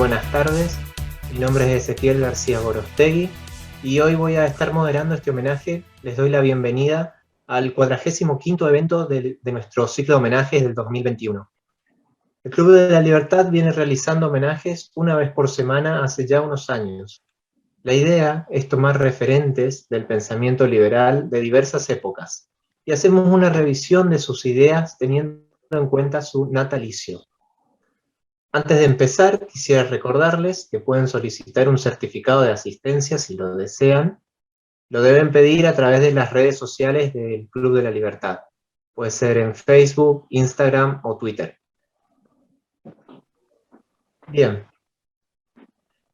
buenas tardes. Mi nombre es Ezequiel García Gorostegui y hoy voy a estar moderando este homenaje. Les doy la bienvenida al 45º evento de nuestro ciclo de homenajes del 2021. El Club de la Libertad viene realizando homenajes una vez por semana hace ya unos años. La idea es tomar referentes del pensamiento liberal de diversas épocas y hacemos una revisión de sus ideas teniendo en cuenta su natalicio. Antes de empezar, quisiera recordarles que pueden solicitar un certificado de asistencia si lo desean. Lo deben pedir a través de las redes sociales del Club de la Libertad. Puede ser en Facebook, Instagram o Twitter. Bien.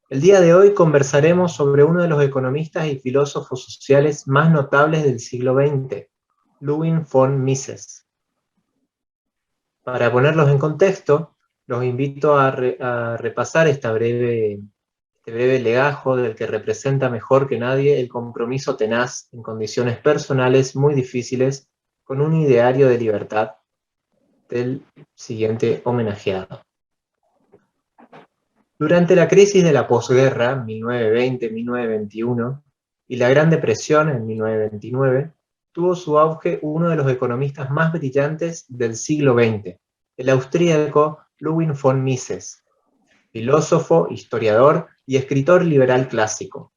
El día de hoy conversaremos sobre uno de los economistas y filósofos sociales más notables del siglo XX, Ludwig von Mises. Para ponerlos en contexto, los invito a repasar este breve legajo del que representa mejor que nadie el compromiso tenaz en condiciones personales muy difíciles con un ideario de libertad del siguiente homenajeado. Durante la crisis de la posguerra, 1920-1921, y la Gran Depresión en 1929, tuvo su auge uno de los economistas más brillantes del siglo XX, el austríaco Ludwig von Mises, filósofo, historiador y escritor liberal clásico.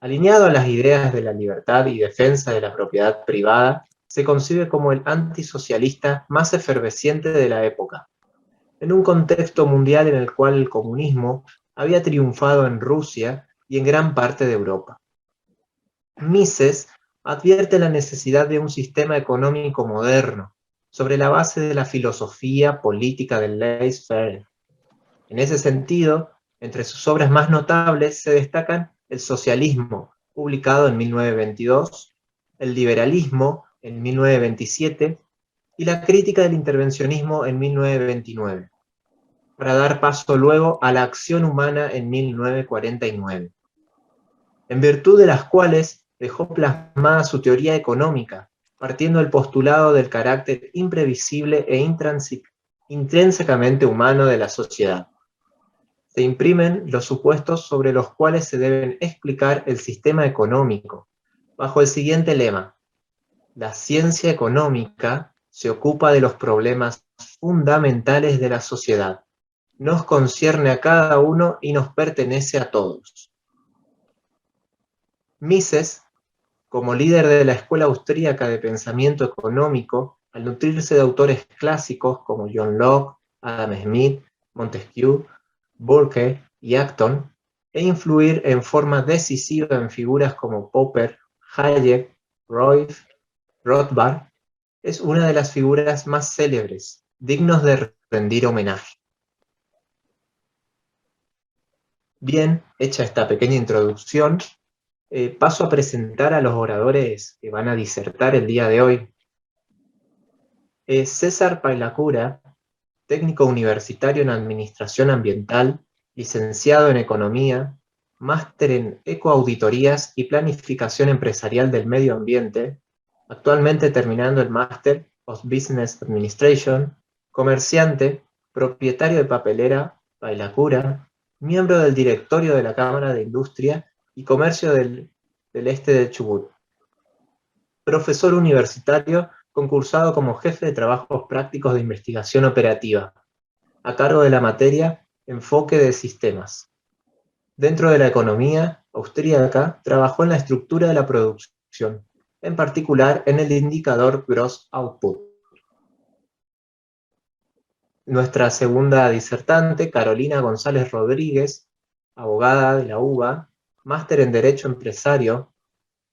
Alineado a las ideas de la libertad y defensa de la propiedad privada, se concibe como el antisocialista más efervesciente de la época. En un contexto mundial en el cual el comunismo había triunfado en Rusia y en gran parte de Europa. Mises advierte la necesidad de un sistema económico moderno, sobre la base de la filosofía política del laissez-faire. En ese sentido, entre sus obras más notables se destacan El socialismo, publicado en 1922, El liberalismo, en 1927, y La crítica del intervencionismo, en 1929, para dar paso luego a La acción humana, en 1949, en virtud de las cuales dejó plasmada su teoría económica, partiendo del postulado del carácter imprevisible e intrínsecamente humano de la sociedad. Se imprimen los supuestos sobre los cuales se deben explicar el sistema económico, bajo el siguiente lema: la ciencia económica se ocupa de los problemas fundamentales de la sociedad, nos concierne a cada uno y nos pertenece a todos. Mises, como líder de la escuela austríaca de pensamiento económico, al nutrirse de autores clásicos como John Locke, Adam Smith, Montesquieu, Burke y Acton, e influir en forma decisiva en figuras como Popper, Hayek, Royce, Rothbard, es una de las figuras más célebres, dignos de rendir homenaje. Bien, hecha esta pequeña introducción, paso a presentar a los oradores que van a disertar el día de hoy. César Pailacura, técnico universitario en Administración Ambiental, licenciado en Economía, máster en Ecoauditorías y Planificación Empresarial del Medio Ambiente, actualmente terminando el Master of Business Administration, comerciante, propietario de papelera Pailacura, miembro del directorio de la Cámara de Industria y Comercio del Este de Chubut, profesor universitario concursado como jefe de trabajos prácticos de investigación operativa, a cargo de la materia Enfoque de Sistemas. Dentro de la economía austríaca, trabajó en la estructura de la producción, en particular en el indicador Gross Output. Nuestra segunda disertante, Carolina González Rodríguez, abogada de la UBA, máster en Derecho Empresario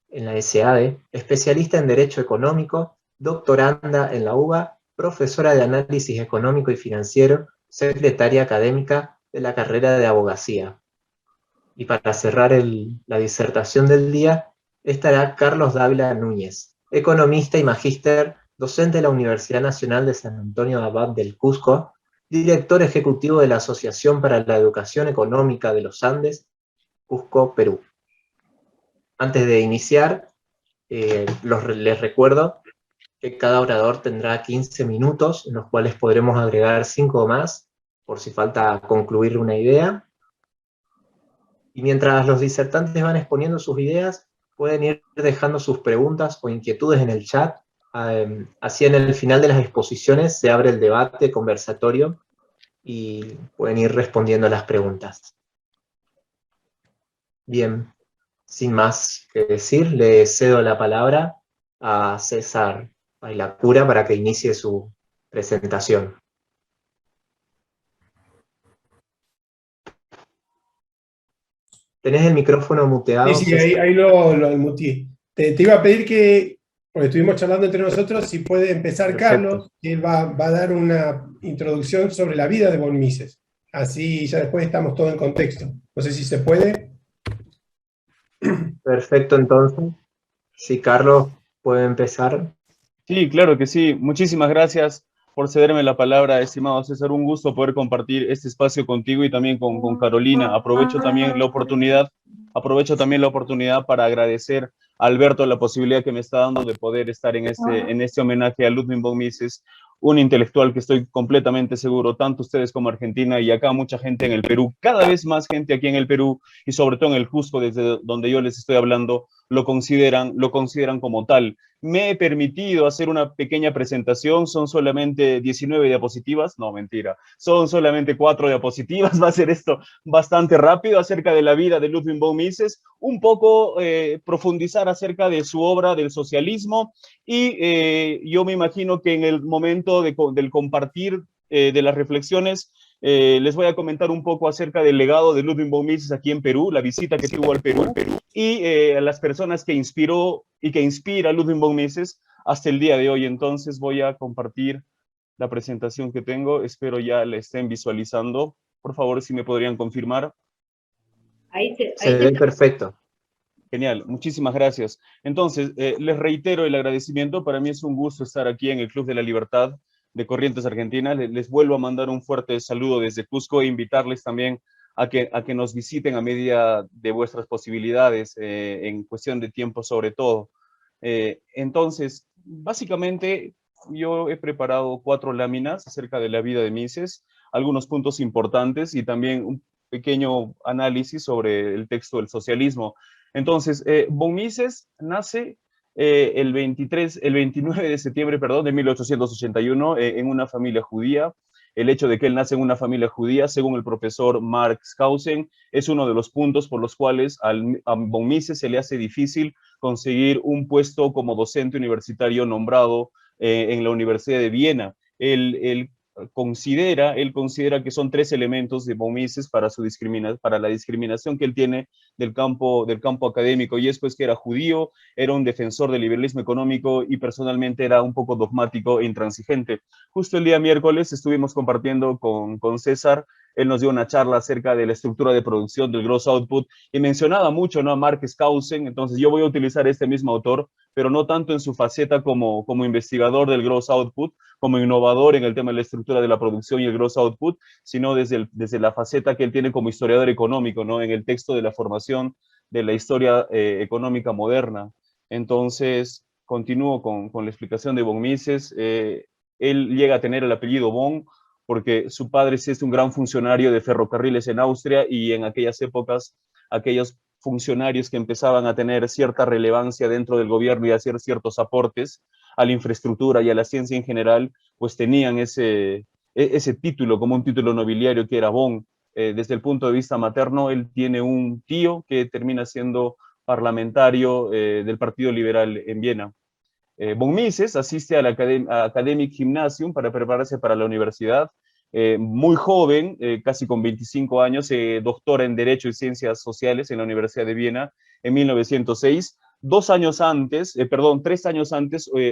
en la SADE, especialista en Derecho Económico, doctoranda en la UBA, profesora de Análisis Económico y Financiero, secretaria académica de la carrera de Abogacía. Y para cerrar la disertación del día, estará Carlos Dávila Núñez, economista y magíster, docente de la Universidad Nacional de San Antonio de Abad del Cusco, director ejecutivo de la Asociación para la Educación Económica de los Andes, Cusco, Perú. Antes de iniciar, les recuerdo que cada orador tendrá 15 minutos, en los cuales podremos agregar 5 más, por si falta concluir una idea. Y mientras los disertantes van exponiendo sus ideas, pueden ir dejando sus preguntas o inquietudes en el chat. Así en el final de las exposiciones se abre el debate conversatorio y pueden ir respondiendo las preguntas. Bien, sin más que decir, le cedo la palabra a César Pailacura para que inicie su presentación. Tenés el micrófono muteado, Sí, César. ahí lo mutié. Te iba a pedir que, porque estuvimos charlando entre nosotros, si puede empezar Perfecto. Carlos, que él va a dar una introducción sobre la vida de von Mises. Así ya después estamos todos en contexto. No sé si se puede. Perfecto, entonces. Si Carlos puede empezar. Sí, claro que sí. Muchísimas gracias por cederme la palabra, estimado César. Un gusto poder compartir este espacio contigo y también con Carolina. Aprovecho también la oportunidad para agradecer a Alberto la posibilidad que me está dando de poder estar en este homenaje a Ludwig von Mises, un intelectual que estoy completamente seguro, tanto ustedes como Argentina y acá mucha gente en el Perú, cada vez más gente aquí en el Perú y sobre todo en el Cusco, desde donde yo les estoy hablando, lo consideran como tal. Me he permitido hacer una pequeña presentación, son solamente 19 diapositivas, no, mentira, son solamente 4 diapositivas, va a ser esto bastante rápido acerca de la vida de Ludwig von Mises, un poco profundizar acerca de su obra del socialismo y yo me imagino que en el momento del compartir de las reflexiones les voy a comentar un poco acerca del legado de Ludwig von Mises aquí en Perú, la visita que tuvo al Perú y a las personas que inspiró y que inspira a Ludwig von Mises hasta el día de hoy. Entonces voy a compartir la presentación que tengo. Espero ya la estén visualizando. Por favor, si me podrían confirmar. Se ve perfecto. Genial, muchísimas gracias. Entonces, les reitero el agradecimiento. Para mí es un gusto estar aquí en el Club de la Libertad de Corrientes Argentina. Les vuelvo a mandar un fuerte saludo desde Cusco e invitarles también a que nos visiten a medida de vuestras posibilidades, en cuestión de tiempo sobre todo. Entonces, básicamente, yo he preparado 4 láminas acerca de la vida de Mises, algunos puntos importantes y también un pequeño análisis sobre el texto del socialismo. Entonces, von Mises nace el 29 de septiembre, perdón, de 1881 en una familia judía. El hecho de que él nace en una familia judía, según el profesor Mark Skousen, es uno de los puntos por los cuales a von Mises se le hace difícil conseguir un puesto como docente universitario nombrado en la Universidad de Viena. Él considera que son 3 elementos de von Mises para la discriminación que él tiene del campo académico, y es pues que era judío, era un defensor del liberalismo económico y personalmente era un poco dogmático e intransigente. Justo el día miércoles estuvimos compartiendo con César, él nos dio una charla acerca de la estructura de producción del gross output y mencionaba mucho, ¿no?, a Mark Skousen. Entonces yo voy a utilizar este mismo autor, pero no tanto en su faceta como investigador del gross output, como innovador en el tema de la estructura de la producción y el gross output, sino desde la faceta que él tiene como historiador económico, ¿no?, en el texto de la formación de la historia económica moderna. Entonces, continúo con la explicación de von Mises. Él llega a tener el apellido von porque su padre sí es un gran funcionario de ferrocarriles en Austria, y en aquellas épocas, aquellos funcionarios que empezaban a tener cierta relevancia dentro del gobierno y a hacer ciertos aportes a la infraestructura y a la ciencia en general, pues tenían ese título como un título nobiliario que era von. Desde el punto de vista materno, él tiene un tío que termina siendo parlamentario del Partido Liberal en Viena. Von Mises asiste al Academic Gymnasium para prepararse para la universidad. Muy joven, casi con 25 años, se doctora en Derecho y Ciencias Sociales en la Universidad de Viena en 1906. 3 años antes,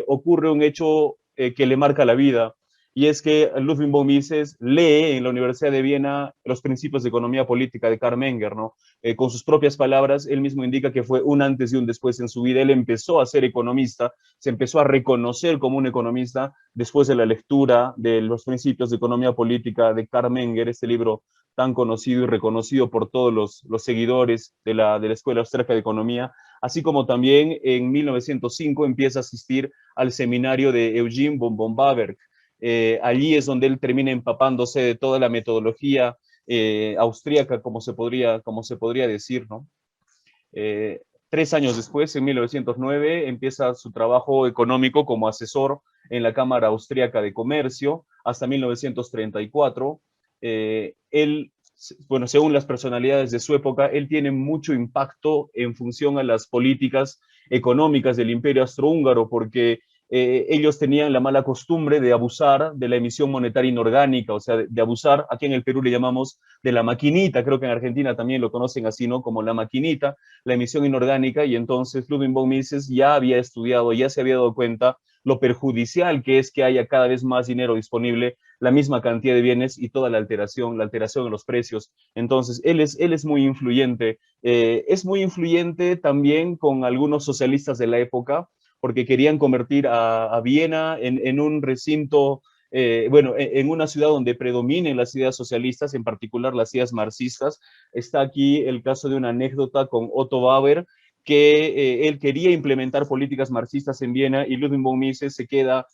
ocurre un hecho que le marca la vida, y es que Ludwig von Mises lee en la Universidad de Viena los principios de economía política de Karl Menger, ¿no? Con sus propias palabras, él mismo indica que fue un antes y un después en su vida. Él empezó a ser economista, se empezó a reconocer como un economista después de la lectura de los principios de economía política de Karl Menger, este libro tan conocido y reconocido por todos los seguidores de la Escuela Austríaca de Economía, así como también en 1905 empieza a asistir al seminario de Eugen von Bamberg. Allí es donde él termina empapándose de toda la metodología austríaca, como se podría decir, ¿no? 3 años después, en 1909, empieza su trabajo económico como asesor en la Cámara Austríaca de Comercio hasta 1934. Él, bueno, según las personalidades de su época, él tiene mucho impacto en función a las políticas económicas del Imperio Austrohúngaro, porque ellos tenían la mala costumbre de abusar de la emisión monetaria inorgánica, o sea, de abusar, aquí en el Perú le llamamos de la maquinita, creo que en Argentina también lo conocen así, ¿no? Como la maquinita, la emisión inorgánica, y entonces Ludwig von Mises ya había estudiado, ya se había dado cuenta lo perjudicial que es que haya cada vez más dinero disponible, la misma cantidad de bienes y toda la alteración en los precios. Entonces, él es muy influyente. Es muy influyente también con algunos socialistas de la época, porque querían convertir a Viena en un recinto, bueno, en una ciudad donde predominen las ideas socialistas, en particular las ideas marxistas. Está aquí el caso de una anécdota con Otto Bauer, que él quería implementar políticas marxistas en Viena y Ludwig von Mises se queda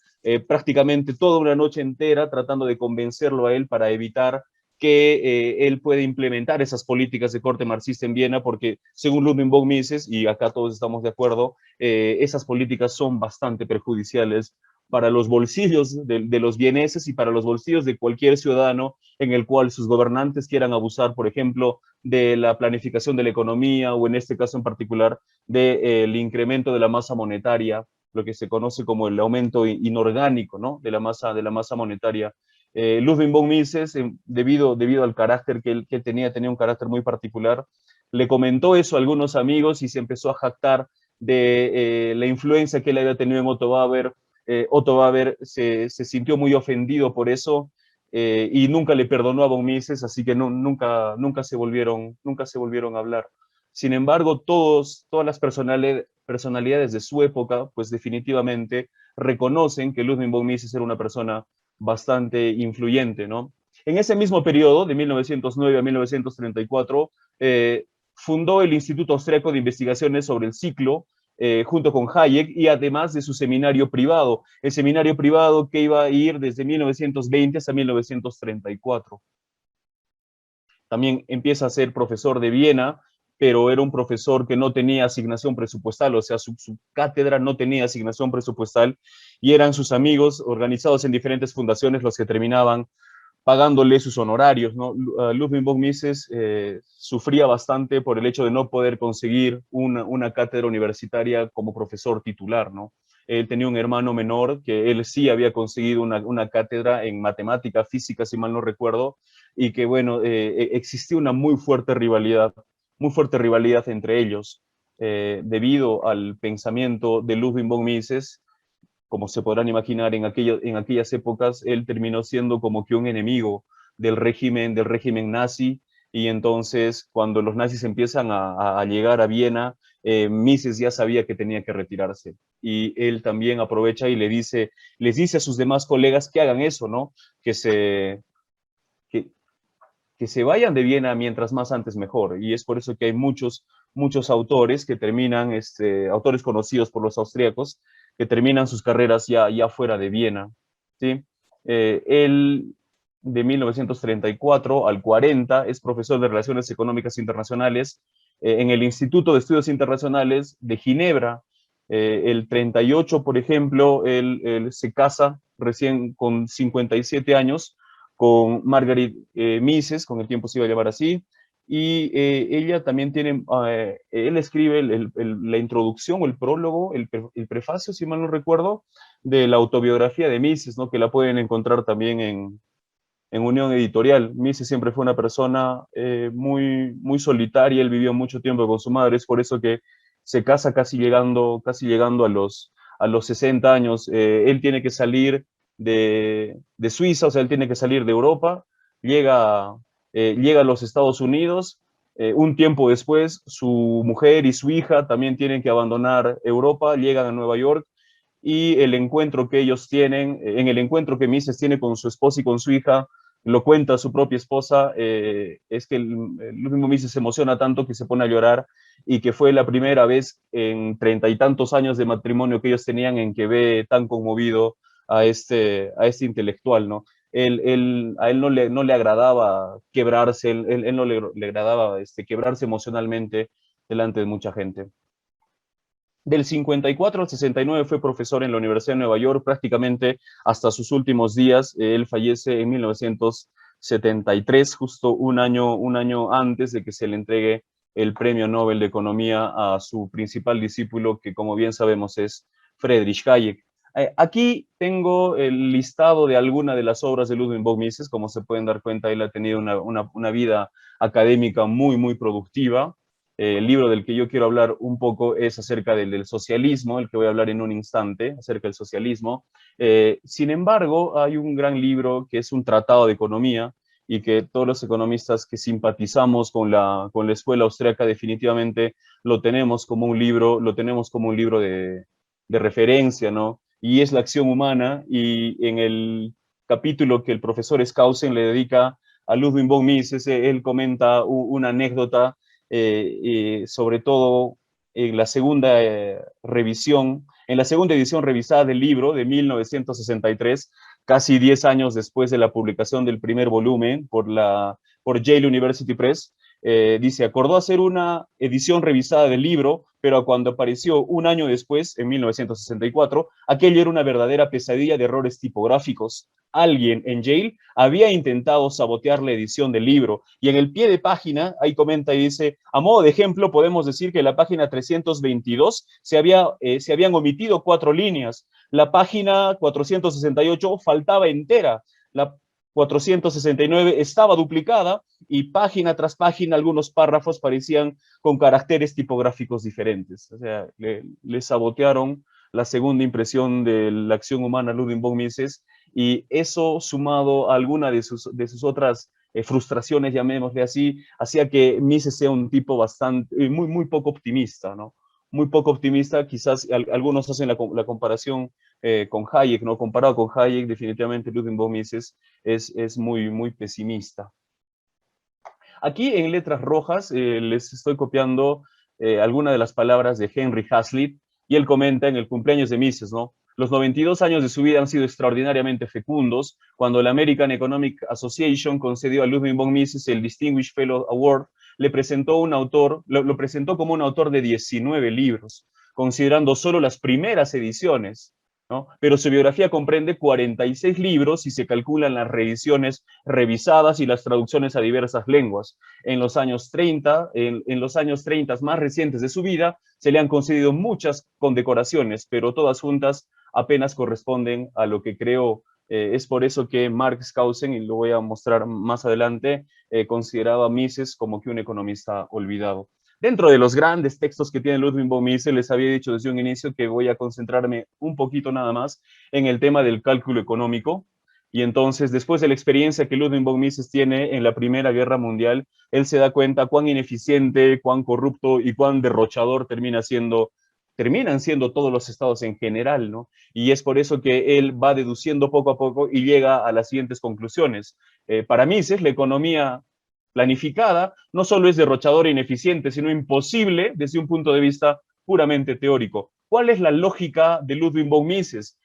prácticamente toda una noche entera tratando de convencerlo a él para evitar que él puede implementar esas políticas de corte marxista en Viena, porque según Ludwig von Mises, y acá todos estamos de acuerdo, esas políticas son bastante perjudiciales para los bolsillos de los vieneses y para los bolsillos de cualquier ciudadano en el cual sus gobernantes quieran abusar, por ejemplo, de la planificación de la economía o en este caso en particular del incremento de la masa monetaria, lo que se conoce como el aumento inorgánico, ¿no? de la masa monetaria. Ludwig von Mises, debido al carácter que él tenía un carácter muy particular, le comentó eso a algunos amigos y se empezó a jactar de la influencia que él había tenido en Otto Bauer. Otto Bauer se sintió muy ofendido por eso y nunca le perdonó a von Mises, así que nunca se volvieron a hablar. Sin embargo, todas las personalidades de su época, pues definitivamente reconocen que Ludwig von Mises era una persona bastante influyente, ¿no? En ese mismo periodo, de 1909 a 1934, fundó el Instituto Austriaco de Investigaciones sobre el Ciclo, junto con Hayek, y además de su seminario privado, el seminario privado que iba a ir desde 1920 hasta 1934. También empieza a ser profesor de Viena, pero era un profesor que no tenía asignación presupuestal, o sea, su cátedra no tenía asignación presupuestal, y eran sus amigos organizados en diferentes fundaciones los que terminaban pagándole sus honorarios, ¿no? Ludwig von Mises sufría bastante por el hecho de no poder conseguir una cátedra universitaria como profesor titular, ¿no? Él tenía un hermano menor que él sí había conseguido una cátedra en matemática, física, si mal no recuerdo, y que, bueno, existía una muy fuerte rivalidad entre ellos, debido al pensamiento de Ludwig von Mises. Como se podrán imaginar, en aquellas épocas él terminó siendo como que un enemigo del régimen nazi, y entonces cuando los nazis empiezan a llegar a Viena, Mises ya sabía que tenía que retirarse, y él también aprovecha y les dice a sus demás colegas que hagan eso, ¿no? Que que, que se vayan de Viena mientras más antes mejor, y es por eso que hay muchos autores que terminan, autores conocidos por los austríacos, que terminan sus carreras ya fuera de Viena, ¿sí? Él, de 1934 al 40, es profesor de Relaciones Económicas Internacionales en el Instituto de Estudios Internacionales de Ginebra. El 38, por ejemplo, él se casa recién con 57 años con Margaret Mises, con el tiempo se iba a llamar así, y ella también tiene, él escribe la introducción o el prólogo, el prefacio, si mal no recuerdo, de la autobiografía de Mises, ¿no? Que la pueden encontrar también en Unión Editorial. Mises siempre fue una persona muy solitaria, él vivió mucho tiempo con su madre, es por eso que se casa casi llegando a los 60 años. Él tiene que salir de Suiza, o sea, él tiene que salir de Europa, llega a los Estados Unidos. Un tiempo después, su mujer y su hija también tienen que abandonar Europa, llegan a Nueva York, y el encuentro que ellos tienen, en el encuentro que Mises tiene con su esposa y con su hija, lo cuenta su propia esposa, es que el mismo Mises se emociona tanto que se pone a llorar, y que fue la primera vez en 30 y tantos años de matrimonio que ellos tenían en que ve tan conmovido a este intelectual, ¿no? A él no le agradaba quebrarse, él no le agradaba quebrarse emocionalmente delante de mucha gente. Del 54 al 69 fue profesor en la Universidad de Nueva York, prácticamente hasta sus últimos días. Él fallece en 1973, justo un año antes de que se le entregue el Premio Nobel de Economía a su principal discípulo, que como bien sabemos es Friedrich Hayek. Aquí tengo el listado de algunas de las obras de Ludwig von Mises. Como se pueden dar cuenta, él ha tenido una vida académica muy productiva. El libro del que yo quiero hablar un poco es acerca del socialismo, el que voy a hablar en un instante, acerca del socialismo. Sin embargo, hay un gran libro que es un tratado de economía y que todos los economistas que simpatizamos con la escuela austríaca definitivamente lo tenemos como un libro, de referencia, ¿no? Y es la acción humana, y en el capítulo que el profesor Skousen le dedica a Ludwig von Mises, él comenta una anécdota, sobre todo en la segunda en la segunda edición revisada del libro de 1963, casi 10 años después de la publicación del primer volumen por Yale University Press. Dice, acordó hacer una edición revisada del libro, pero cuando apareció un año después, en 1964, aquello era una verdadera pesadilla de errores tipográficos. Alguien en Yale había intentado sabotear la edición del libro, y en el pie de página, ahí comenta y dice, a modo de ejemplo, podemos decir que en la página 322 se habían omitido 4 líneas, la página 468 faltaba entera, la 469 estaba duplicada, y página tras página algunos párrafos parecían con caracteres tipográficos diferentes. O sea, le sabotearon la segunda impresión de la acción humana Ludwig von Mises, y eso, sumado a alguna de sus otras frustraciones, llamémosle así, hacía que Mises sea un tipo bastante, muy poco optimista, ¿no? Muy poco optimista. Quizás algunos hacen la comparación con Hayek, ¿no? Comparado con Hayek, definitivamente Ludwig von Mises es muy pesimista. Aquí en letras rojas les estoy copiando algunas de las palabras de Henry Hazlitt, y él comenta en el cumpleaños de Mises, ¿no? Los 92 años de su vida han sido extraordinariamente fecundos. Cuando la American Economic Association concedió a Ludwig von Mises el Distinguished Fellow Award, lo presentó como un autor de 19 libros, considerando solo las primeras ediciones, ¿no? Pero su biografía comprende 46 libros y se calculan las reediciones revisadas y las traducciones a diversas lenguas. En los años 30 más recientes de su vida, se le han concedido muchas condecoraciones, pero todas juntas apenas corresponden a lo que creó. Es por eso que Mark Skousen, y lo voy a mostrar más adelante, consideraba a Mises como que un economista olvidado. Dentro de los grandes textos que tiene Ludwig von Mises, les había dicho desde un inicio que voy a concentrarme un poquito nada más en el tema del cálculo económico. Y entonces, después de la experiencia que Ludwig von Mises tiene en la Primera Guerra Mundial, él se da cuenta cuán ineficiente, cuán corrupto y cuán derrochador terminan siendo todos los estados en general, ¿no? Y es por eso que él va deduciendo poco a poco y llega a las siguientes conclusiones. Para Mises, la economía planificada no solo es derrochadora e ineficiente, sino imposible desde un punto de vista puramente teórico. ¿Cuál es la lógica de Ludwig von Mises?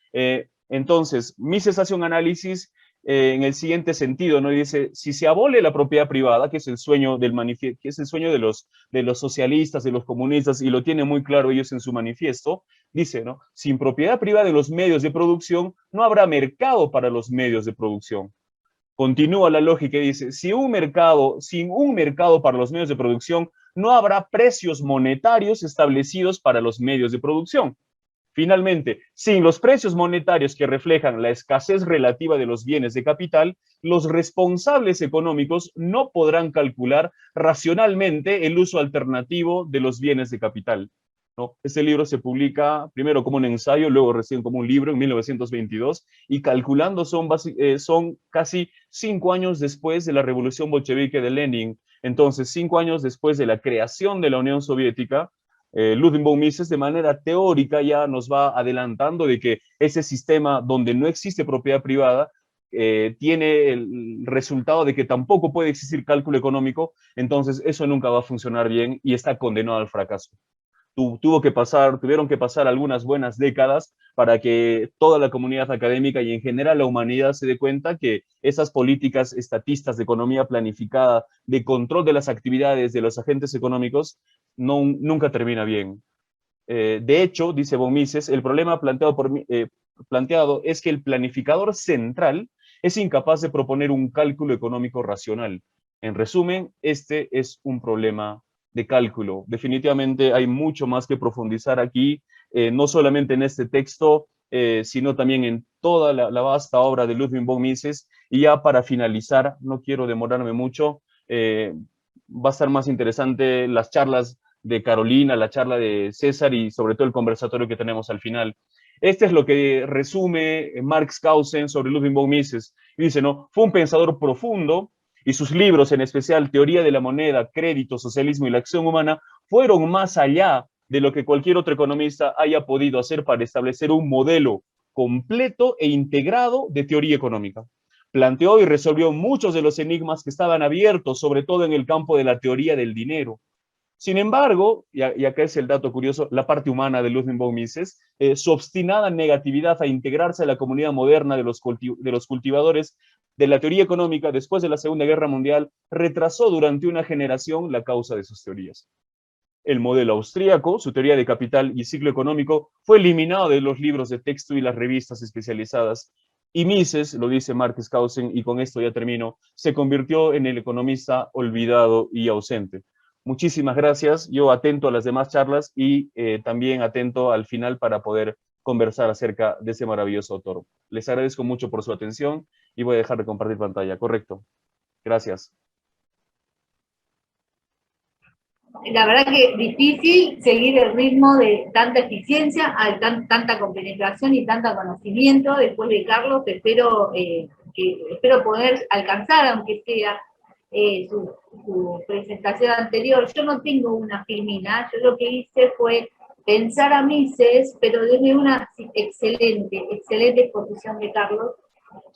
Entonces, Mises hace un análisis en el siguiente sentido, ¿no? Y dice, si se abole la propiedad privada, que es el sueño que es el sueño de los socialistas, de los comunistas, y lo tienen muy claro ellos en su manifiesto, dice, ¿no? Sin propiedad privada de los medios de producción, no habrá mercado para los medios de producción. Continúa la lógica y dice, sin un mercado para los medios de producción, no habrá precios monetarios establecidos para los medios de producción. Finalmente, sin los precios monetarios que reflejan la escasez relativa de los bienes de capital, los responsables económicos no podrán calcular racionalmente el uso alternativo de los bienes de capital, ¿no? Este libro se publica primero como un ensayo, luego recién como un libro en 1922, y calculando son casi 5 años después de la revolución bolchevique de Lenin. Entonces, 5 años después de la creación de la Unión Soviética, Ludwig von Mises de manera teórica ya nos va adelantando de que ese sistema donde no existe propiedad privada tiene el resultado de que tampoco puede existir cálculo económico. Entonces eso nunca va a funcionar bien y está condenado al fracaso. tuvieron que pasar algunas buenas décadas para que toda la comunidad académica y en general la humanidad se dé cuenta que esas políticas estatistas de economía planificada, de control de las actividades de los agentes económicos, nunca termina bien. De hecho, dice von Mises, el problema planteado es que el planificador central es incapaz de proponer un cálculo económico racional. En resumen, este es un problema de cálculo. Definitivamente hay mucho más que profundizar aquí, no solamente en este texto, sino también en toda la vasta obra de Ludwig von Mises. Y ya para finalizar, no quiero demorarme mucho, va a estar más interesante las charlas de Carolina, la charla de César y sobre todo el conversatorio que tenemos al final. Este es lo que resume Marx Kausen sobre Ludwig von Mises. Dice, ¿no? Fue un pensador profundo y sus libros, en especial Teoría de la Moneda, Crédito, Socialismo y la Acción Humana, fueron más allá de lo que cualquier otro economista haya podido hacer para establecer un modelo completo e integrado de teoría económica. Planteó y resolvió muchos de los enigmas que estaban abiertos, sobre todo en el campo de la teoría del dinero. Sin embargo, y acá es el dato curioso, la parte humana de Ludwig von Mises, su obstinada negatividad a integrarse a la comunidad moderna de los cultivadores de la teoría económica después de la Segunda Guerra Mundial, retrasó durante una generación la causa de sus teorías. El modelo austríaco, su teoría de capital y ciclo económico, fue eliminado de los libros de texto y las revistas especializadas. Y Mises, lo dice Marx Kausen, y con esto ya termino, se convirtió en el economista olvidado y ausente. Muchísimas gracias. Yo atento a las demás charlas y también atento al final para poder conversar acerca de ese maravilloso autor. Les agradezco mucho por su atención y voy a dejar de compartir pantalla. Correcto. Gracias. La verdad que es difícil seguir el ritmo de tanta eficiencia, tanta compenetración y tanto conocimiento. Después de Carlos, espero poder alcanzar, aunque sea su presentación anterior. Yo no tengo una filmina, yo lo que hice fue pensar a Mises, pero desde una excelente exposición de Carlos.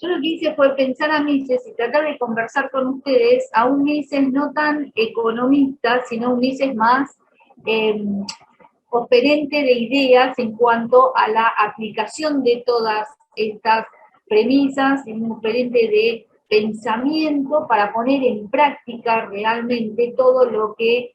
Yo lo que hice fue pensar a Mises y tratar de conversar con ustedes a un Mises no tan economista, sino un Mises más operante de ideas en cuanto a la aplicación de todas estas premisas, un operante de pensamiento para poner en práctica realmente todo lo que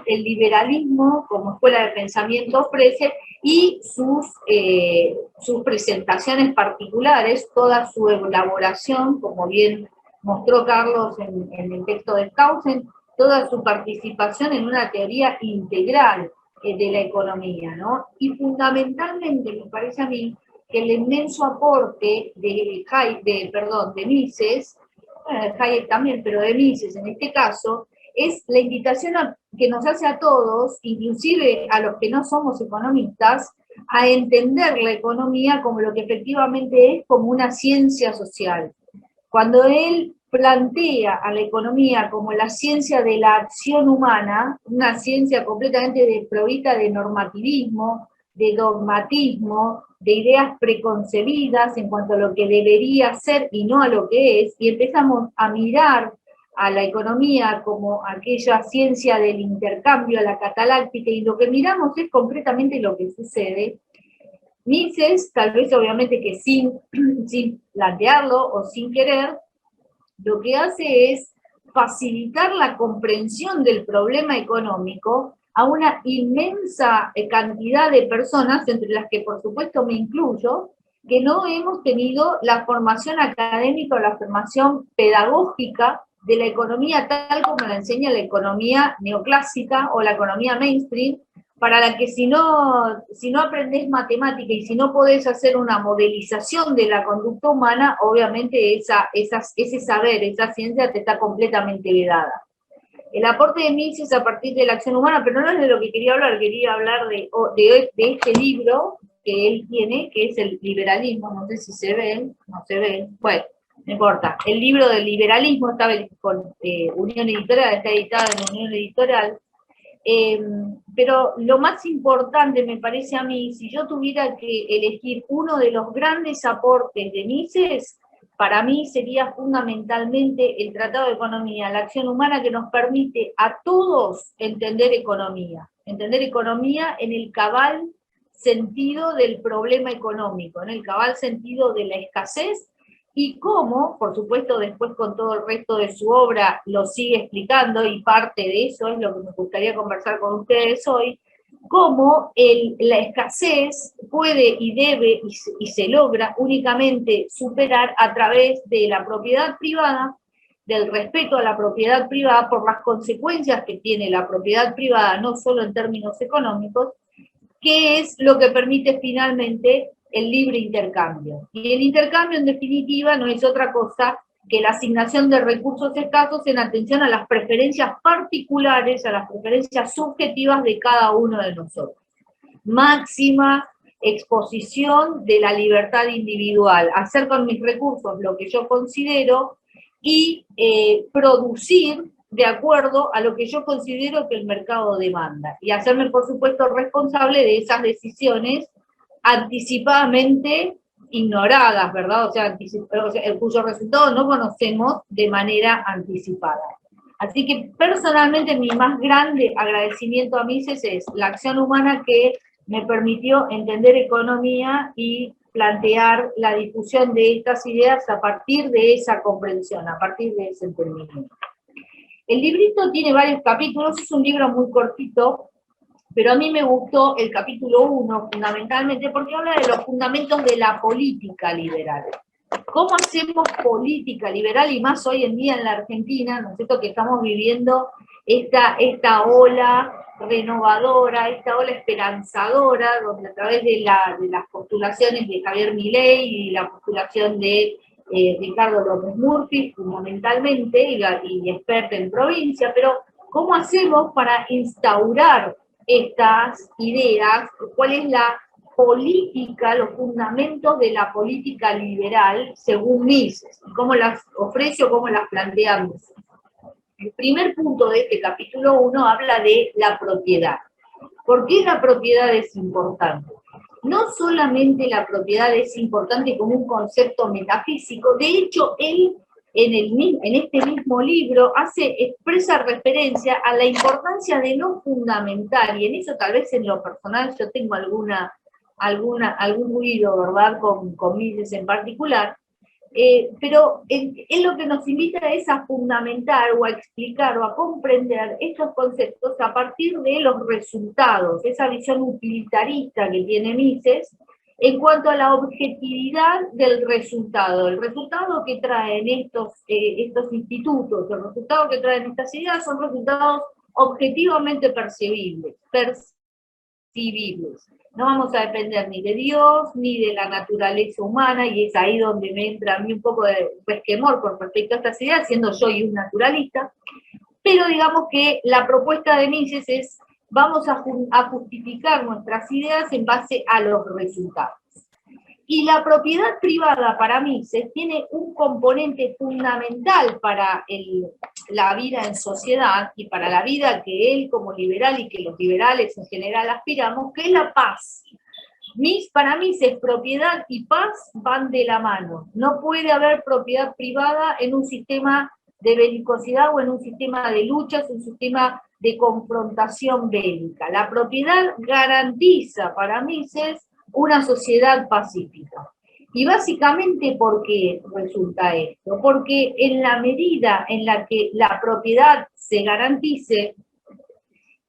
el liberalismo como escuela de pensamiento ofrece y sus presentaciones particulares, toda su elaboración, como bien mostró Carlos en el texto de Kausen, toda su participación en una teoría integral de la economía, ¿no? Y fundamentalmente me parece a mí que el inmenso aporte de Mises, bueno, de Hayek también, pero de Mises en este caso, es la invitación que nos hace a todos, inclusive a los que no somos economistas, a entender la economía como lo que efectivamente es, como una ciencia social. Cuando él plantea a la economía como la ciencia de la acción humana, una ciencia completamente desprovista de normativismo, de dogmatismo, de ideas preconcebidas en cuanto a lo que debería ser y no a lo que es, y empezamos a mirar a la economía como aquella ciencia del intercambio, a la cataláctica, y lo que miramos es concretamente lo que sucede. Mises, tal vez obviamente que sin plantearlo o sin querer, lo que hace es facilitar la comprensión del problema económico a una inmensa cantidad de personas, entre las que por supuesto me incluyo, que no hemos tenido la formación académica o la formación pedagógica de la economía tal como la enseña la economía neoclásica o la economía mainstream, para la que si no aprendés matemática y si no podés hacer una modelización de la conducta humana, obviamente ese saber, esa ciencia te está completamente vedada. El aporte de Mises a partir de la acción humana, pero no es de lo que quería hablar de este libro que él tiene, que es el liberalismo, no sé si se ven, no se ven, bueno, no importa. El libro del liberalismo está con Unión Editorial, está editado en Unión Editorial, pero lo más importante me parece a mí, si yo tuviera que elegir uno de los grandes aportes de Mises, para mí sería fundamentalmente el Tratado de Economía, la acción humana que nos permite a todos entender economía. entender economía en el cabal sentido del problema económico, en el cabal sentido de la escasez, y cómo, por supuesto, después con todo el resto de su obra lo sigue explicando, y parte de eso es lo que me gustaría conversar con ustedes hoy, cómo la escasez puede y debe y se logra únicamente superar a través de la propiedad privada, del respeto a la propiedad privada por las consecuencias que tiene la propiedad privada, no solo en términos económicos, que es lo que permite finalmente el libre intercambio. Y el intercambio, en definitiva, no es otra cosa que la asignación de recursos escasos en atención a las preferencias particulares, a las preferencias subjetivas de cada uno de nosotros. Máxima exposición de la libertad individual, hacer con mis recursos lo que yo considero y producir de acuerdo a lo que yo considero que el mercado demanda, y hacerme, por supuesto, responsable de esas decisiones anticipadamente ignoradas, ¿verdad? O sea, cuyo resultado no conocemos de manera anticipada. Así que personalmente mi más grande agradecimiento a Mises es la acción humana que me permitió entender economía y plantear la difusión de estas ideas a partir de esa comprensión, a partir de ese entendimiento. El librito tiene varios capítulos, es un libro muy cortito, pero a mí me gustó el capítulo 1 fundamentalmente porque habla de los fundamentos de la política liberal. ¿Cómo hacemos política liberal? Y más hoy en día en la Argentina, ¿no es cierto?, que estamos viviendo esta ola renovadora, esta ola esperanzadora, donde a través de las postulaciones de Javier Milei y la postulación de Ricardo López Murphy, fundamentalmente, y experto en provincia, pero ¿cómo hacemos para instaurar estas ideas? ¿Cuál es la política, los fundamentos de la política liberal según Mises? ¿Cómo las ofrece o cómo las planteamos? El primer punto de este capítulo 1 habla de la propiedad. ¿Por qué la propiedad es importante? No solamente la propiedad es importante como un concepto metafísico, de hecho, él en este mismo libro expresa referencia a la importancia de no fundamentar, y en eso tal vez en lo personal yo tengo algún ruido, ¿verdad?, con Mises en particular, pero él lo que nos invita es a fundamentar o a explicar o a comprender estos conceptos a partir de los resultados, esa visión utilitarista que tiene Mises en cuanto a la objetividad del resultado. El resultado que traen estos institutos, el resultado que traen estas ideas son resultados objetivamente percibibles. No vamos a depender ni de Dios, ni de la naturaleza humana, y es ahí donde me entra a mí un poco de resquemor con respecto a estas ideas, siendo yo un naturalista, pero digamos que la propuesta de Mises es, vamos a justificar nuestras ideas en base a los resultados. Y la propiedad privada para Mises tiene un componente fundamental para la vida en sociedad y para la vida que él como liberal y que los liberales en general aspiramos, que es la paz. Para Mises, propiedad y paz van de la mano. No puede haber propiedad privada en un sistema de belicosidad o en un sistema de luchas, un sistema de confrontación bélica. La propiedad garantiza para Mises una sociedad pacífica. Y básicamente, ¿por qué resulta esto? Porque en la medida en la que la propiedad se garantice,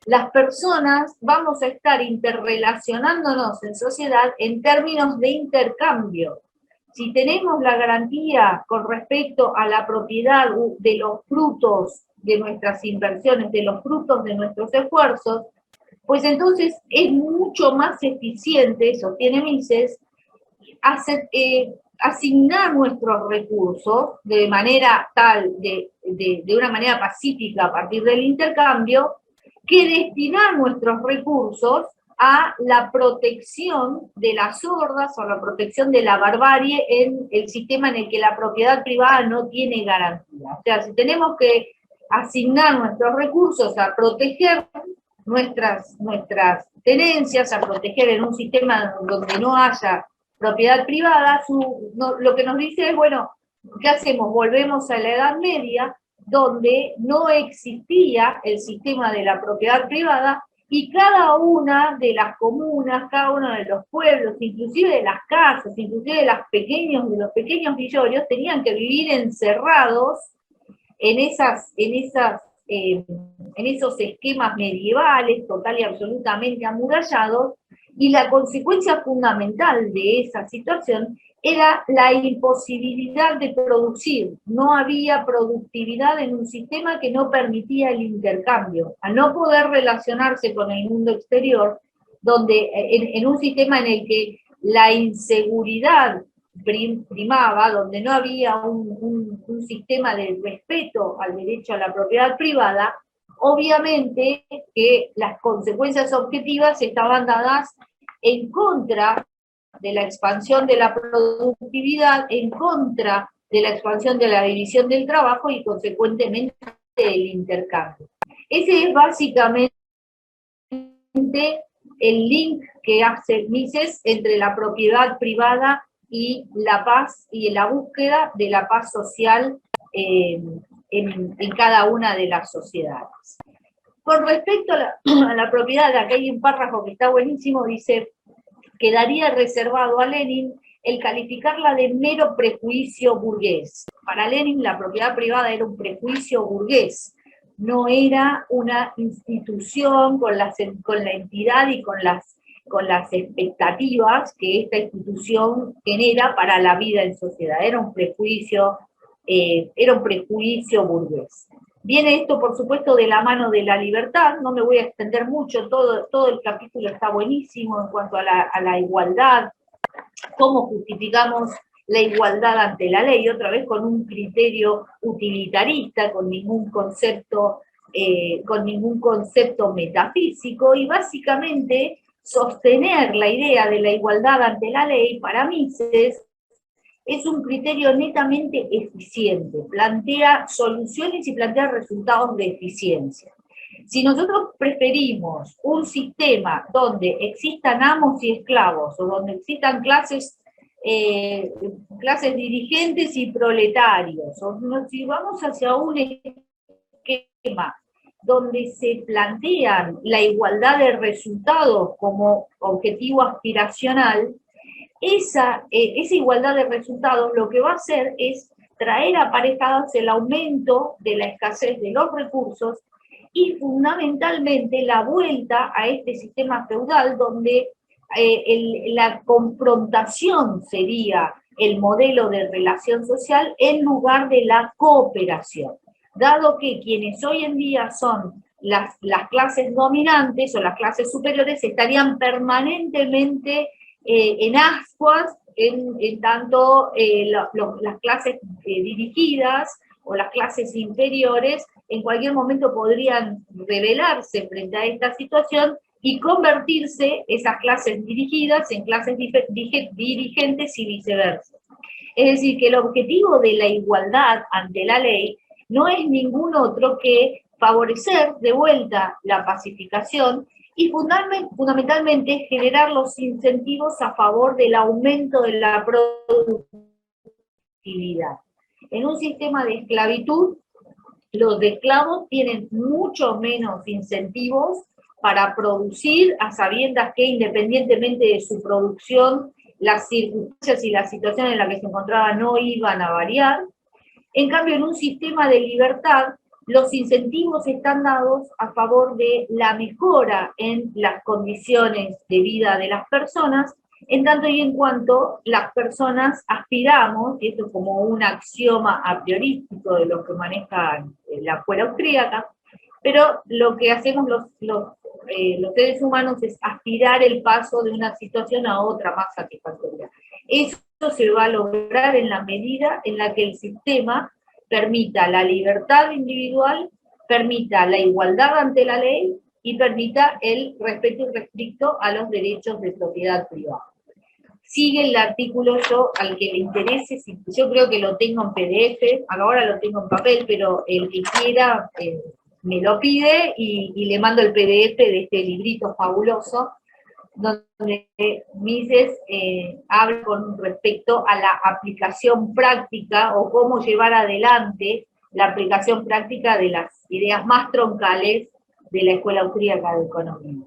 las personas vamos a estar interrelacionándonos en sociedad en términos de intercambio. Si tenemos la garantía con respecto a la propiedad de los frutos de nuestras inversiones, de los frutos de nuestros esfuerzos, pues entonces es mucho más eficiente, sostiene Mises, asignar nuestros recursos de manera tal, de una manera pacífica a partir del intercambio, que destinar nuestros recursos a la protección de las hordas o a la protección de la barbarie en el sistema en el que la propiedad privada no tiene garantía. O sea, si tenemos que asignar nuestros recursos a proteger nuestras tenencias, a proteger en un sistema donde no haya propiedad privada, lo que nos dice es, bueno, ¿qué hacemos? Volvemos a la Edad Media, donde no existía el sistema de la propiedad privada, y cada una de las comunas, cada uno de los pueblos, inclusive de las casas, inclusive de los pequeños villorios, tenían que vivir encerrados en esos esquemas medievales, total y absolutamente amurallados, y la consecuencia fundamental de esa situación era la imposibilidad de producir. No había productividad en un sistema que no permitía el intercambio. Al no poder relacionarse con el mundo exterior, donde en un sistema en el que la inseguridad primaba, donde no había un sistema de respeto al derecho a la propiedad privada, obviamente que las consecuencias objetivas estaban dadas en contra de la expansión de la productividad, en contra de la expansión de la división del trabajo y consecuentemente del intercambio. Ese es básicamente el link que hace Mises entre la propiedad privada y la paz y la búsqueda de la paz social en cada una de las sociedades. Con respecto a la propiedad, acá hay un párrafo que está buenísimo, dice: quedaría reservado a Lenin el calificarla de mero prejuicio burgués. Para Lenin la propiedad privada era un prejuicio burgués, no era una institución con la entidad y con las expectativas que esta institución genera para la vida en sociedad. Era un prejuicio burgués. Viene esto, por supuesto, de la mano de la libertad. No me voy a extender mucho, todo el capítulo está buenísimo en cuanto a la igualdad, cómo justificamos la igualdad ante la ley, otra vez con un criterio utilitarista, con ningún concepto metafísico, y básicamente sostener la idea de la igualdad ante la ley, para Mises, es un criterio netamente eficiente, plantea soluciones y plantea resultados de eficiencia. Si nosotros preferimos un sistema donde existan amos y esclavos, o donde existan clases dirigentes y proletarios, o si vamos hacia un esquema donde se plantean la igualdad de resultados como objetivo aspiracional, esa igualdad de resultados lo que va a hacer es traer aparejados el aumento de la escasez de los recursos y fundamentalmente la vuelta a este sistema feudal donde la confrontación sería el modelo de relación social en lugar de la cooperación. Dado que quienes hoy en día son las clases dominantes o las clases superiores estarían permanentemente en ascuas, en tanto las clases dirigidas o las clases inferiores en cualquier momento podrían rebelarse frente a esta situación y convertirse esas clases dirigidas en clases dirigentes y viceversa. Es decir, que el objetivo de la igualdad ante la ley no es ningún otro que favorecer de vuelta la pacificación y fundamentalmente generar los incentivos a favor del aumento de la productividad. En un sistema de esclavitud, los esclavos tienen mucho menos incentivos para producir, a sabiendas que independientemente de su producción, las circunstancias y la situación en la que se encontraba no iban a variar. En cambio, en un sistema de libertad, los incentivos están dados a favor de la mejora en las condiciones de vida de las personas, en tanto y en cuanto las personas aspiramos, y esto es como un axioma a priorístico de los que manejan la escuela austríaca, pero lo que hacemos los seres humanos es aspirar el paso de una situación a otra más satisfactoria. Eso se va a lograr en la medida en la que el sistema permita la libertad individual, permita la igualdad ante la ley y permita el respeto irrestricto a los derechos de propiedad privada. Sigue el artículo, yo al que le interese, yo creo que lo tengo en PDF, ahora lo tengo en papel, pero el que quiera me lo pide y le mando el PDF de este librito fabuloso, donde Mises habla con respecto a la aplicación práctica o cómo llevar adelante la aplicación práctica de las ideas más troncales de la Escuela Austríaca de Economía.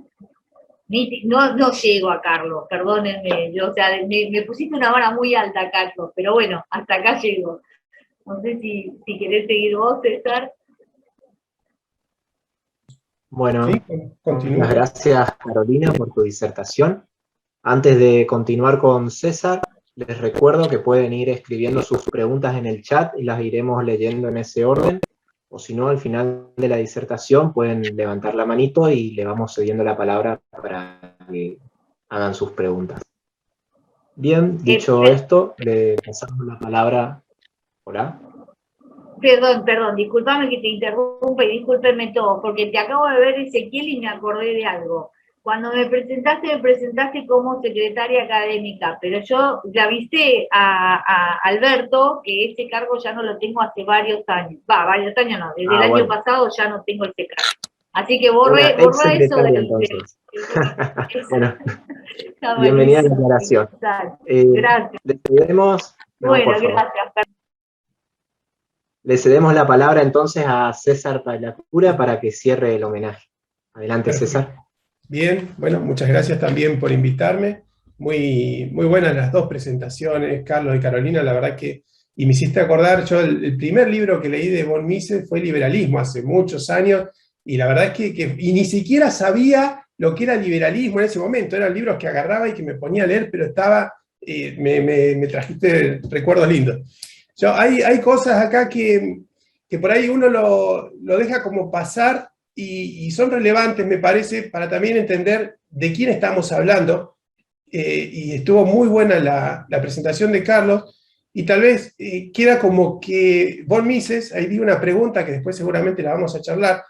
No llego a Carlos, perdónenme, o sea, me pusiste una vara muy alta, Carlos, pero bueno, hasta acá llego. No sé si querés seguir vos, César. Bueno, Sí, continúa. muchas gracias, Carolina, por tu disertación. Antes de continuar con César, les recuerdo que pueden ir escribiendo sus preguntas en el chat y las iremos leyendo en ese orden. O si no, al final de la disertación pueden levantar la manito y le vamos cediendo la palabra para que hagan sus preguntas. Bien, dicho esto, le pasamos la palabra. Hola. Perdón, discúlpame que te interrumpa y discúlpenme todos, porque te acabo de ver, Ezequiel, y me acordé de algo. Cuando me presentaste como secretaria académica, pero yo le avisé a Alberto que ese cargo ya no lo tengo hace varios años. Varios años no, desde el año pasado ya no tengo ese cargo. Así que borra eso entonces. Bueno, Está bienvenida a la aclaración. Gracias. Le cedemos la palabra entonces a César Palacura para que cierre el homenaje. Adelante, César. Bien, bueno, muchas gracias también por invitarme. Muy buenas las dos presentaciones, Carlos y Carolina, la verdad que, y me hiciste acordar, yo el primer libro que leí de von Mises fue Liberalismo, hace muchos años, y la verdad es que y ni siquiera sabía lo que era liberalismo en ese momento, eran libros que agarraba y que me ponía a leer, pero estaba, me trajiste recuerdos lindos. Hay cosas acá que por ahí uno lo deja como pasar, y son relevantes, me parece, para también entender de quién estamos hablando, y estuvo muy buena la presentación de Carlos, y tal vez queda como que von Mises, ahí vi una pregunta que después seguramente la vamos a charlar,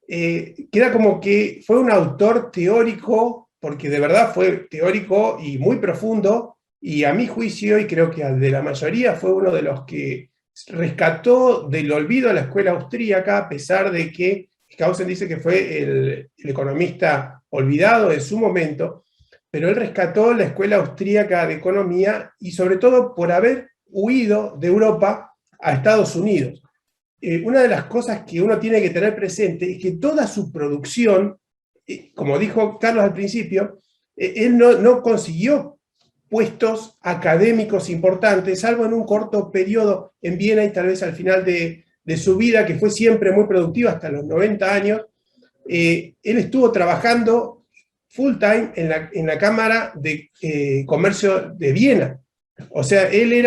queda como que fue un autor teórico, porque de verdad fue teórico y muy profundo, y a mi juicio, y creo que al de la mayoría, fue uno de los que rescató del olvido a la escuela austríaca, a pesar de que Clausen dice que fue el economista olvidado en su momento, pero él rescató la escuela austríaca de economía y sobre todo por haber huido de Europa a Estados Unidos. Una de las cosas que uno tiene que tener presente es que toda su producción, como dijo Carlos al principio, él no consiguió puestos académicos importantes, salvo en un corto periodo en Viena y tal vez al final de su vida, que fue siempre muy productiva hasta los 90 años, él estuvo trabajando full time en la Cámara de Comercio de Viena. O sea, él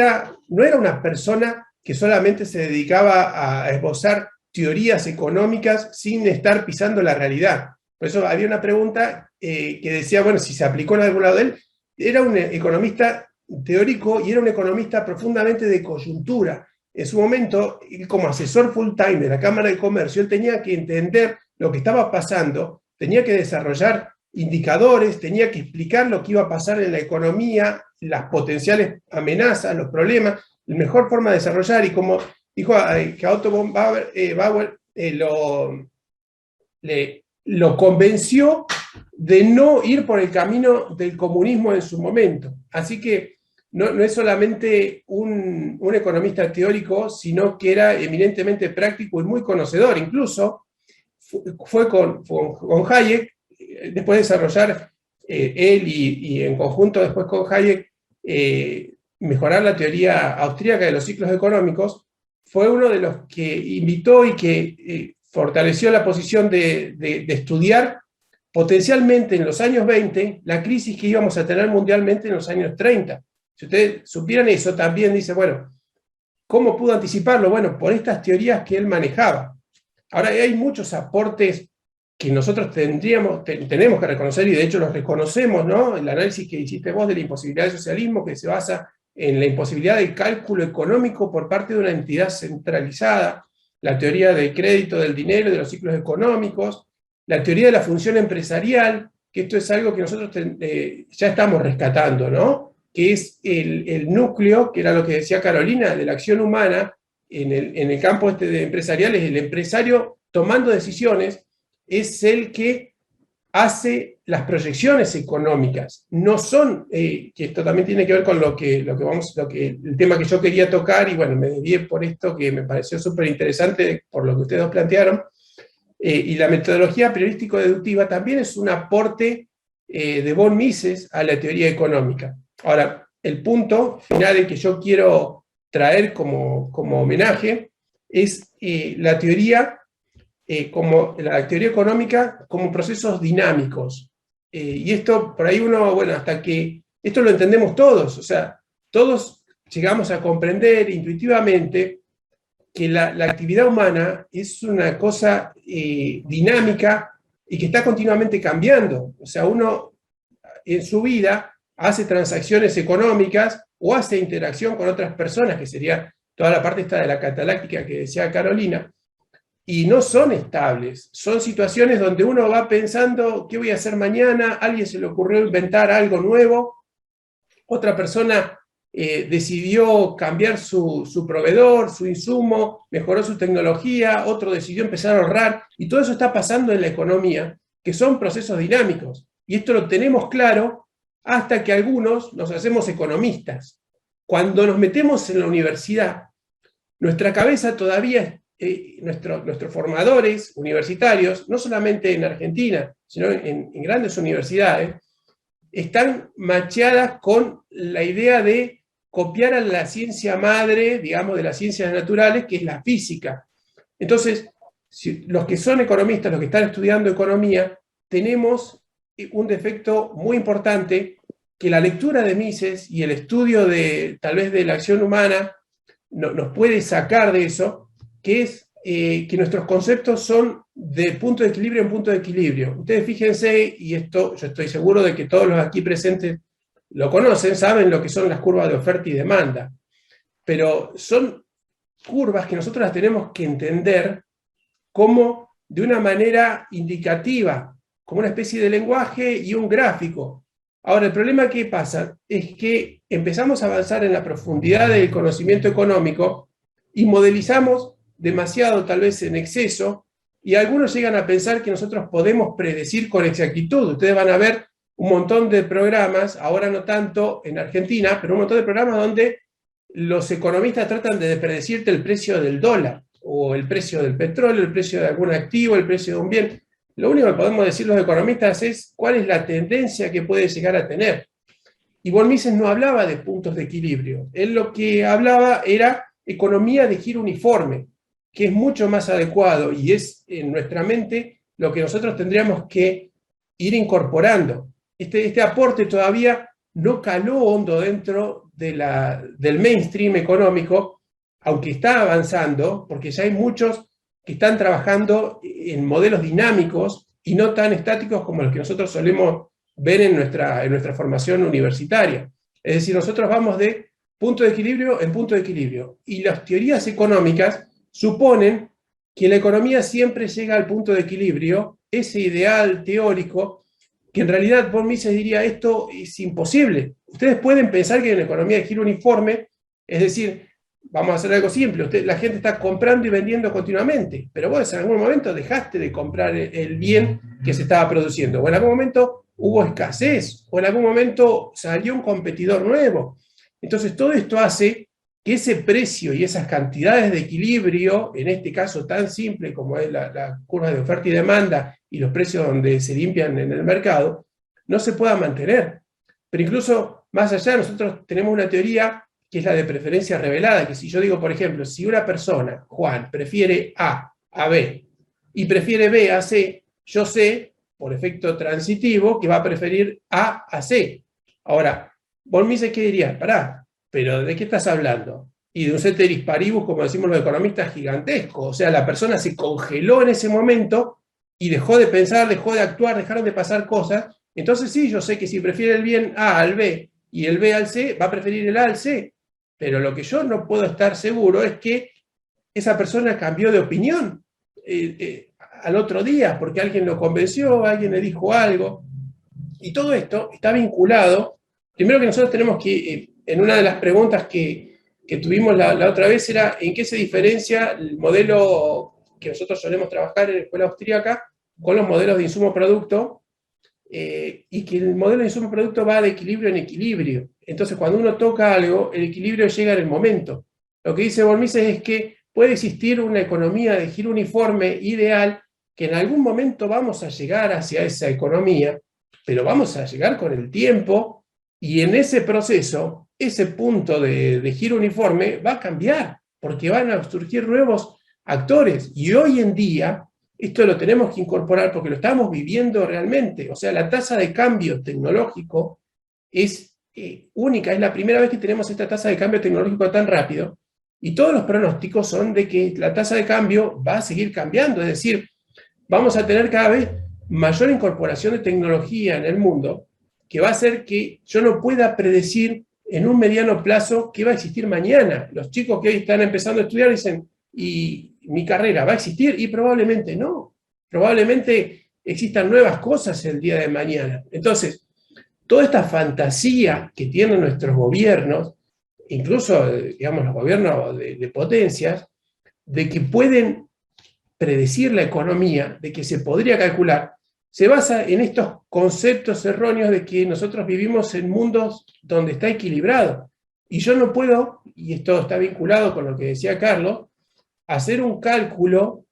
no era una persona que solamente se dedicaba a esbozar teorías económicas sin estar pisando la realidad. Por eso había una pregunta que decía, bueno, si se aplicó en algún lado de él. Era un economista teórico y era un economista profundamente de coyuntura. En su momento, como asesor full time de la Cámara de Comercio, él tenía que entender lo que estaba pasando, tenía que desarrollar indicadores, tenía que explicar lo que iba a pasar en la economía, las potenciales amenazas, los problemas, la mejor forma de desarrollar, y como dijo que Otto von Bauer lo convenció de no ir por el camino del comunismo en su momento. Así que no es solamente un economista teórico, sino que era eminentemente práctico y muy conocedor. Incluso fue con Hayek, después de desarrollar él y en conjunto después con Hayek, mejorar la teoría austríaca de los ciclos económicos, fue uno de los que invitó y que fortaleció la posición de estudiar potencialmente en los años 20 la crisis que íbamos a tener mundialmente en los años 30. Si ustedes supieran eso, también dice, bueno, ¿cómo pudo anticiparlo? Bueno, por estas teorías que él manejaba. Ahora, hay muchos aportes que nosotros tenemos que reconocer, y de hecho los reconocemos, ¿no? El análisis que hiciste vos de la imposibilidad del socialismo, que se basa en la imposibilidad del cálculo económico por parte de una entidad centralizada, la teoría del crédito, del dinero, de los ciclos económicos, la teoría de la función empresarial, que esto es algo que nosotros ya estamos rescatando, ¿no? Que es el núcleo, que era lo que decía Carolina, de la acción humana en el campo empresarial, es el empresario tomando decisiones, es el que hace las proyecciones económicas. No son, que esto también tiene que ver con el tema que yo quería tocar, y bueno, me desvié por esto que me pareció súper interesante por lo que ustedes dos plantearon. y la metodología priorístico-deductiva también es un aporte de von Mises a la teoría económica. Ahora, el punto final que yo quiero traer como homenaje es la teoría económica como procesos dinámicos. Y esto, por ahí uno, bueno, hasta que esto lo entendemos todos, o sea, todos llegamos a comprender intuitivamente que la actividad humana es una cosa dinámica y que está continuamente cambiando. O sea, uno en su vida hace transacciones económicas o hace interacción con otras personas, que sería toda la parte esta de la cataláctica que decía Carolina, y no son estables, son situaciones donde uno va pensando, ¿qué voy a hacer mañana? A alguien se le ocurrió inventar algo nuevo, otra persona decidió cambiar su proveedor, su insumo, mejoró su tecnología, otro decidió empezar a ahorrar, y todo eso está pasando en la economía, que son procesos dinámicos. Y esto lo tenemos claro hasta que algunos nos hacemos economistas. Cuando nos metemos en la universidad, nuestra cabeza todavía, nuestros formadores universitarios, no solamente en Argentina, sino en grandes universidades, están macheadas con la idea de copiar a la ciencia madre, digamos, de las ciencias naturales, que es la física. Entonces, los que son economistas, los que están estudiando economía, tenemos un defecto muy importante, que la lectura de Mises y el estudio tal vez de la acción humana nos puede sacar de eso, que es que nuestros conceptos son de punto de equilibrio en punto de equilibrio. Ustedes fíjense, y esto yo estoy seguro de que todos los aquí presentes lo conocen, saben lo que son las curvas de oferta y demanda, pero son curvas que nosotros las tenemos que entender como de una manera indicativa, como una especie de lenguaje y un gráfico. Ahora, el problema que pasa es que empezamos a avanzar en la profundidad del conocimiento económico y modelizamos demasiado, tal vez en exceso, y algunos llegan a pensar que nosotros podemos predecir con exactitud. Ustedes van a ver un montón de programas, ahora no tanto en Argentina, pero un montón de programas donde los economistas tratan de predecirte el precio del dólar, o el precio del petróleo, el precio de algún activo, el precio de un bien. Lo único que podemos decir los economistas es cuál es la tendencia que puede llegar a tener. Y von Mises no hablaba de puntos de equilibrio. Él lo que hablaba era economía de giro uniforme, que es mucho más adecuado y es en nuestra mente lo que nosotros tendríamos que ir incorporando. Este aporte todavía no caló hondo dentro del mainstream económico, aunque está avanzando, porque ya hay muchos que están trabajando en modelos dinámicos y no tan estáticos como los que nosotros solemos ver en nuestra formación universitaria. Es decir, nosotros vamos de punto de equilibrio en punto de equilibrio. Y las teorías económicas suponen que la economía siempre llega al punto de equilibrio, ese ideal teórico, que en realidad von Mises diría, esto es imposible. Ustedes pueden pensar que en la economía de giro uniforme, es decir, vamos a hacer algo simple, la gente está comprando y vendiendo continuamente, pero vos en algún momento dejaste de comprar el bien que se estaba produciendo, o en algún momento hubo escasez, o en algún momento salió un competidor nuevo. Entonces todo esto hace que ese precio y esas cantidades de equilibrio, en este caso tan simple como es la curva de oferta y demanda y los precios donde se limpian en el mercado, no se pueda mantener. Pero incluso más allá, nosotros tenemos una teoría que es la de preferencia revelada, que si yo digo, por ejemplo, si una persona, Juan, prefiere A a B y prefiere B a C, yo sé, por efecto transitivo, que va a preferir A a C. Ahora, von Mises, ¿qué diría? Pará, pero ¿de qué estás hablando? Y de un ceteris paribus, como decimos los economistas, gigantesco. O sea, la persona se congeló en ese momento y dejó de pensar, dejó de actuar, dejaron de pasar cosas. Entonces sí, yo sé que si prefiere el bien A al B y el B al C, va a preferir el A al C. Pero lo que yo no puedo estar seguro es que esa persona cambió de opinión al otro día, porque alguien lo convenció, alguien le dijo algo. Y todo esto está vinculado. Primero que nosotros tenemos que, en una de las preguntas que tuvimos la otra vez, era en qué se diferencia el modelo que nosotros solemos trabajar en la escuela austríaca con los modelos de insumo-producto, y que el modelo de insumo-producto va de equilibrio en equilibrio. Entonces, cuando uno toca algo, el equilibrio llega en el momento. Lo que dice von Mises es que puede existir una economía de giro uniforme ideal que en algún momento vamos a llegar hacia esa economía, pero vamos a llegar con el tiempo, y en ese proceso, ese punto de giro uniforme va a cambiar, porque van a surgir nuevos actores, y hoy en día esto lo tenemos que incorporar porque lo estamos viviendo realmente. O sea, la tasa de cambio tecnológico es única, es la primera vez que tenemos esta tasa de cambio tecnológico tan rápido, y todos los pronósticos son de que la tasa de cambio va a seguir cambiando, es decir, vamos a tener cada vez mayor incorporación de tecnología en el mundo, que va a hacer que yo no pueda predecir en un mediano plazo qué va a existir mañana. Los chicos que hoy están empezando a estudiar dicen, ¿y mi carrera va a existir? Y probablemente no. Probablemente existan nuevas cosas el día de mañana. Entonces, toda esta fantasía que tienen nuestros gobiernos, incluso, digamos, los gobiernos de potencias, de que pueden predecir la economía, de que se podría calcular, se basa en estos conceptos erróneos de que nosotros vivimos en mundos donde está equilibrado. Y yo no puedo, y esto está vinculado con lo que decía Carlos, hacer un cálculo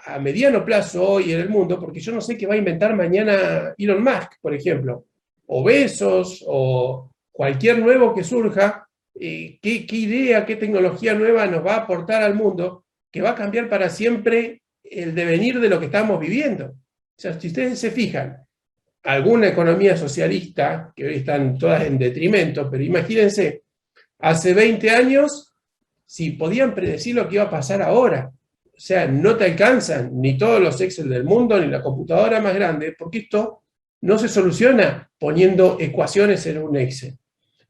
a mediano plazo hoy en el mundo, porque yo no sé qué va a inventar mañana Elon Musk, por ejemplo, o Bezos, o cualquier nuevo que surja, qué idea, qué tecnología nueva nos va a aportar al mundo, que va a cambiar para siempre el devenir de lo que estamos viviendo. O sea, si ustedes se fijan, alguna economía socialista, que hoy están todas en detrimento, pero imagínense, hace 20 años, si podían predecir lo que iba a pasar ahora. O sea, no te alcanzan ni todos los Excel del mundo, ni la computadora más grande, porque esto no se soluciona poniendo ecuaciones en un Excel.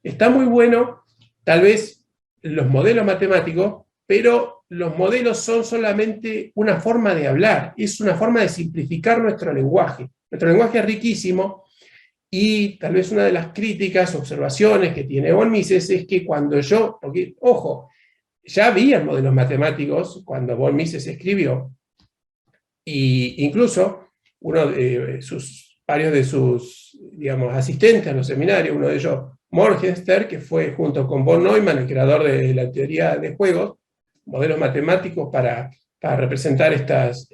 Está muy bueno, tal vez, los modelos matemáticos, pero los modelos son solamente una forma de hablar, es una forma de simplificar nuestro lenguaje. Nuestro lenguaje es riquísimo, y tal vez una de las críticas, observaciones que tiene von Mises es que cuando yo, porque, ojo, ya había modelos matemáticos cuando von Mises escribió, e incluso varios de sus, digamos, asistentes a los seminarios, uno de ellos, Morgenstern, que fue junto con von Neumann, el creador de la teoría de juegos, modelos matemáticos para representar estas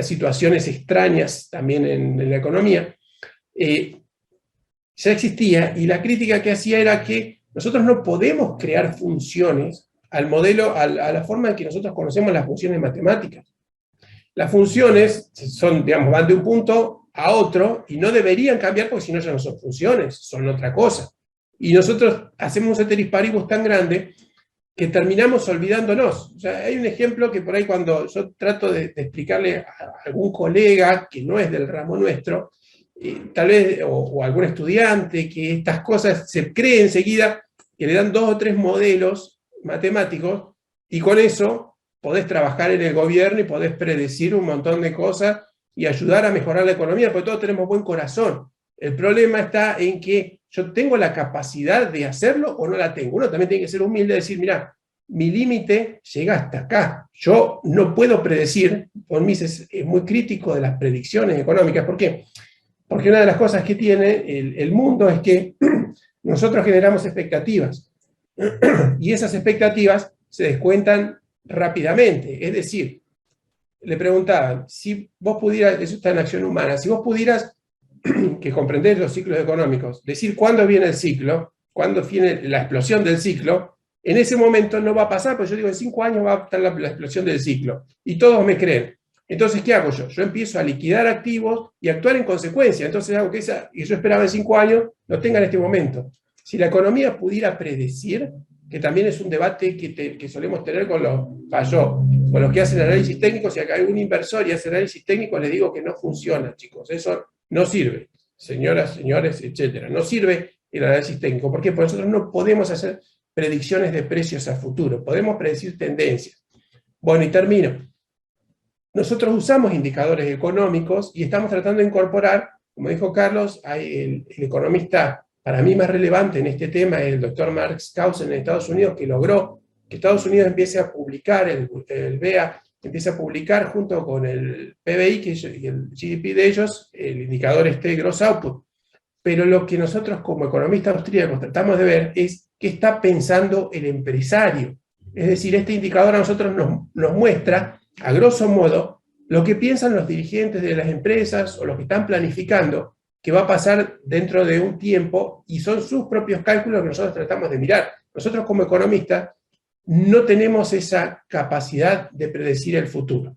situaciones extrañas también en la economía, ya existía, y la crítica que hacía era que nosotros no podemos crear funciones al modelo, a la forma en que nosotros conocemos las funciones matemáticas. Las funciones son, digamos, van de un punto a otro, y no deberían cambiar porque si no ya no son funciones, son otra cosa. Y nosotros hacemos un ceteris paribus tan grande que terminamos olvidándonos. O sea, hay un ejemplo que por ahí cuando yo trato de explicarle a algún colega que no es del ramo nuestro, tal vez, o algún estudiante, que estas cosas se cree enseguida, que le dan 2 o 3 modelos matemáticos, y con eso podés trabajar en el gobierno y podés predecir un montón de cosas y ayudar a mejorar la economía, porque todos tenemos buen corazón. El problema está en que yo tengo la capacidad de hacerlo o no la tengo. Uno también tiene que ser humilde y decir, mira, mi límite llega hasta acá. Yo no puedo predecir. Von Mises es muy crítico de las predicciones económicas. ¿Por qué? Porque una de las cosas que tiene el mundo es que nosotros generamos expectativas. Y esas expectativas se descuentan rápidamente. Es decir, le preguntaban, si vos pudieras, eso está en acción humana, si vos pudieras, que comprendés los ciclos económicos, decir cuándo viene el ciclo, cuándo viene la explosión del ciclo, en ese momento no va a pasar, porque yo digo, en 5 años va a estar la explosión del ciclo, y todos me creen. Entonces, ¿qué hago yo? Yo empiezo a liquidar activos y actuar en consecuencia. Entonces hago que yo esperaba en 5 años, lo tenga en este momento. Si la economía pudiera predecir, que también es un debate que solemos tener con los que hacen análisis técnico, si acá hay un inversor y hace análisis técnico, les digo que no funciona, chicos, eso no sirve, señoras, señores, etcétera. No sirve el análisis técnico. ¿Por qué? Porque nosotros no podemos hacer predicciones de precios a futuro, podemos predecir tendencias. Bueno, y termino. Nosotros usamos indicadores económicos y estamos tratando de incorporar, como dijo Carlos, el economista para mí más relevante en este tema es el doctor Mark Skousen en Estados Unidos, que logró que Estados Unidos empiece a publicar, el BEA empiece a publicar junto con el PBI y el GDP de ellos, el indicador Gross Output. Pero lo que nosotros como economistas austríacos tratamos de ver es qué está pensando el empresario. Es decir, este indicador a nosotros nos muestra, a grosso modo, lo que piensan los dirigentes de las empresas o los que están planificando que va a pasar dentro de un tiempo, y son sus propios cálculos que nosotros tratamos de mirar. Nosotros como economistas no tenemos esa capacidad de predecir el futuro.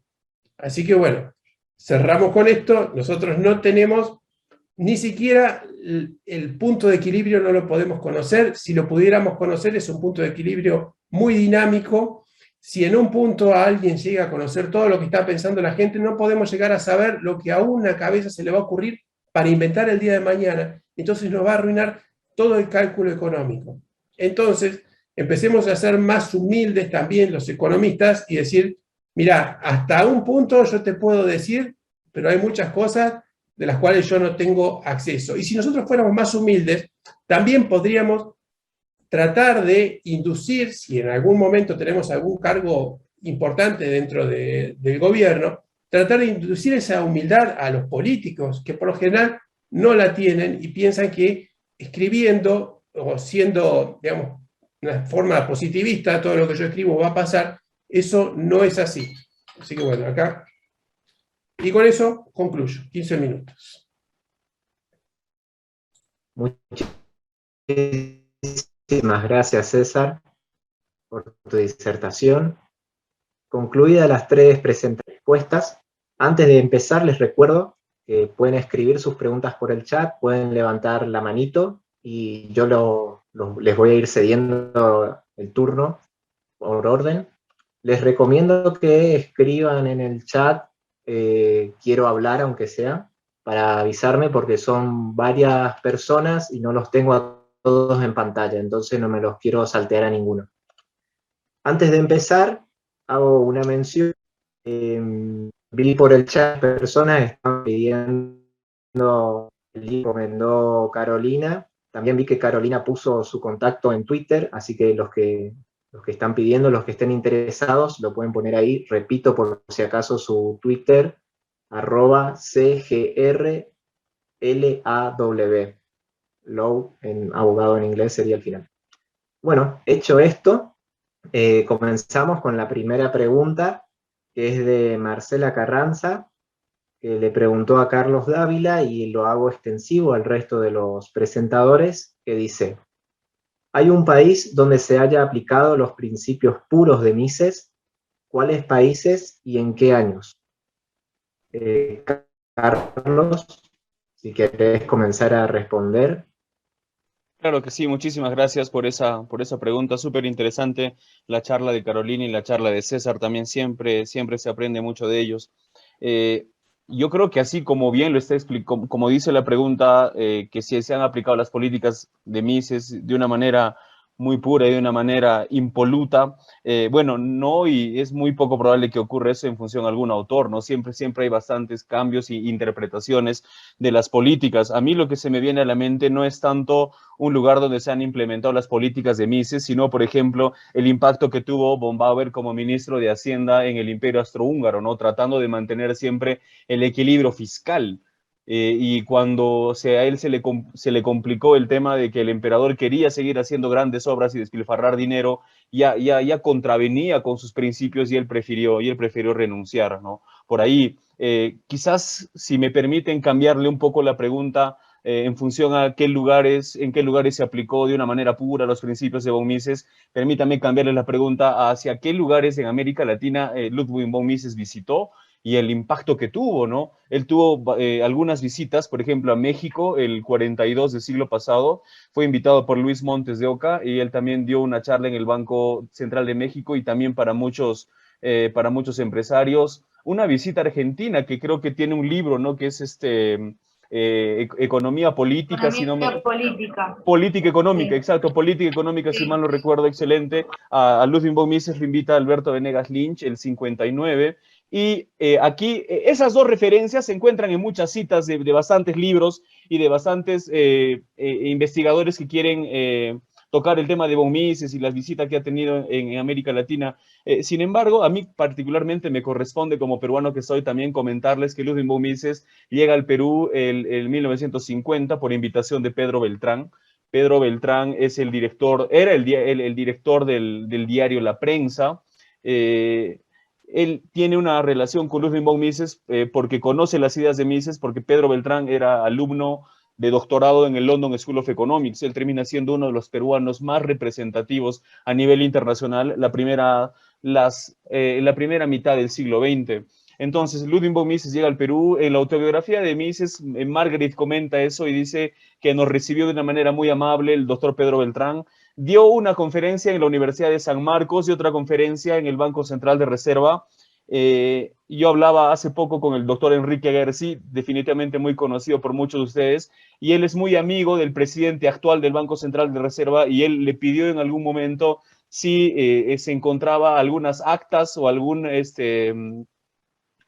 Así que bueno, cerramos con esto. Nosotros no tenemos ni siquiera el punto de equilibrio, no lo podemos conocer. Si lo pudiéramos conocer, es un punto de equilibrio muy dinámico. Si en un punto a alguien llega a conocer todo lo que está pensando la gente, no podemos llegar a saber lo que a una cabeza se le va a ocurrir para inventar el día de mañana. Entonces nos va a arruinar todo el cálculo económico. Entonces, empecemos a ser más humildes también los economistas y decir, mira, hasta un punto yo te puedo decir, pero hay muchas cosas de las cuales yo no tengo acceso. Y si nosotros fuéramos más humildes, también podríamos tratar de inducir, si en algún momento tenemos algún cargo importante dentro del gobierno, tratar de inducir esa humildad a los políticos, que por lo general no la tienen y piensan que escribiendo o siendo, digamos, una forma positivista, todo lo que yo escribo va a pasar. Eso no es así. Así que bueno, acá. Y con eso concluyo. 15 minutos. Muchísimas gracias, César, por tu disertación. Concluidas las 3 respuestas, antes de empezar les recuerdo que pueden escribir sus preguntas por el chat, pueden levantar la manito y yo les voy a ir cediendo el turno por orden. Les recomiendo que escriban en el chat quiero hablar, aunque sea, para avisarme, porque son varias personas y no los tengo a todos en pantalla, entonces no me los quiero saltear a ninguno. Antes de empezar, hago una mención. Vi por el chat personas que están pidiendo el link que recomendó Carolina. También vi que Carolina puso su contacto en Twitter, así que los que están pidiendo, los que estén interesados, lo pueden poner ahí. Repito por si acaso su Twitter, @CGRLAW. Law, en abogado en inglés, sería el final. Bueno, hecho esto, comenzamos con la primera pregunta, que es de Marcela Carranza, que le preguntó a Carlos Dávila, y lo hago extensivo al resto de los presentadores, que dice: ¿hay un país donde se haya aplicado los principios puros de Mises? ¿Cuáles países y en qué años? Carlos, si querés comenzar a responder. Claro que sí, muchísimas gracias por esa pregunta, súper interesante. La charla de Carolina y la charla de César también siempre se aprende mucho de ellos. Yo creo que así como bien lo está explicando, como dice la pregunta, que si se han aplicado las políticas de Mises de una manera muy pura y de una manera impoluta, bueno, no, y es muy poco probable que ocurra eso en función de algún autor, ¿no? Siempre hay bastantes cambios y interpretaciones de las políticas. A mí lo que se me viene a la mente no es tanto un lugar donde se han implementado las políticas de Mises, sino, por ejemplo, el impacto que tuvo von Bauer como ministro de Hacienda en el Imperio Austrohúngaro, ¿no? Tratando de mantener siempre el equilibrio fiscal. Y cuando a él se le complicó el tema de que el emperador quería seguir haciendo grandes obras y despilfarrar dinero, ya contravenía con sus principios y él prefirió renunciar, ¿no? Por ahí, quizás, si me permiten cambiarle un poco la pregunta, en función a en qué lugares se aplicó de una manera pura los principios de von Mises, permítame cambiarle la pregunta hacia qué lugares en América Latina Ludwig von Mises visitó y el impacto que tuvo, ¿no? Él tuvo algunas visitas, por ejemplo, a México, el 42 del siglo pasado, fue invitado por Luis Montes de Oca, y él también dio una charla en el Banco Central de México, y también para muchos empresarios. Una visita a Argentina, que creo que tiene un libro, ¿no? Que es Economía Política, Política Económica, sí. Exacto, Política Económica, sí. Si mal no recuerdo, excelente. A Ludwig von Mises lo invita Alberto Venegas Lynch, el 59, y aquí esas dos referencias se encuentran en muchas citas de bastantes libros y de bastantes investigadores que quieren tocar el tema de von Mises y las visitas que ha tenido en América Latina. Sin embargo, a mí particularmente me corresponde, como peruano que soy, también comentarles que Ludwig von Mises llega al Perú en 1950 por invitación de Pedro Beltrán. Pedro Beltrán es el director, era el director del diario La Prensa, él tiene una relación con Ludwig von Mises porque conoce las ideas de Mises, porque Pedro Beltrán era alumno de doctorado en el London School of Economics. Él termina siendo uno de los peruanos más representativos a nivel internacional la primera mitad del siglo XX. Entonces, Ludwig von Mises llega al Perú. En la autobiografía de Mises, Margaret comenta eso y dice que nos recibió de una manera muy amable el doctor Pedro Beltrán. Dio una conferencia en la Universidad de San Marcos y otra conferencia en el Banco Central de Reserva. Yo hablaba hace poco con el doctor Enrique Gersi, definitivamente muy conocido por muchos de ustedes, y él es muy amigo del presidente actual del Banco Central de Reserva, y él le pidió en algún momento si se encontraba algunas actas o algún,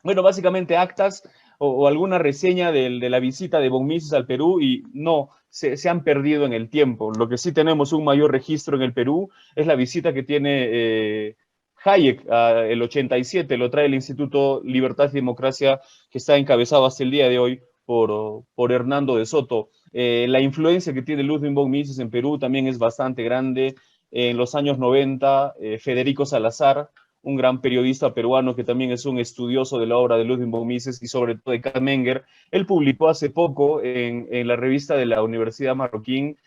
bueno, básicamente actas o alguna reseña de la visita de von Mises al Perú, y no, se han perdido en el tiempo. Lo que sí tenemos un mayor registro en el Perú es la visita que tiene Hayek, el 87, lo trae el Instituto Libertad y Democracia, que está encabezado hasta el día de hoy por Hernando de Soto. La influencia que tiene Ludwig von Mises en Perú también es bastante grande. En los años 90, Federico Salazar, un gran periodista peruano que también es un estudioso de la obra de Ludwig von Mises y sobre todo de Karl Menger, él publicó hace poco en la revista de la Universidad Marroquín,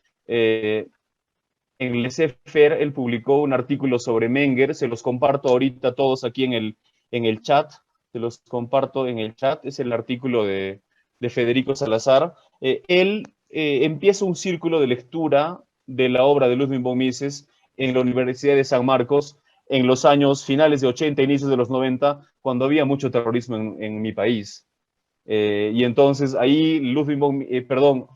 en el Laissez-faire, él publicó un artículo sobre Menger. Se los comparto ahorita todos aquí en el chat, se los comparto en el chat, es el artículo de Federico Salazar. Él empieza un círculo de lectura de la obra de Ludwig von Mises en la Universidad de San Marcos, en los años finales de 80, inicios de los 90, cuando había mucho terrorismo en mi país. Y entonces ahí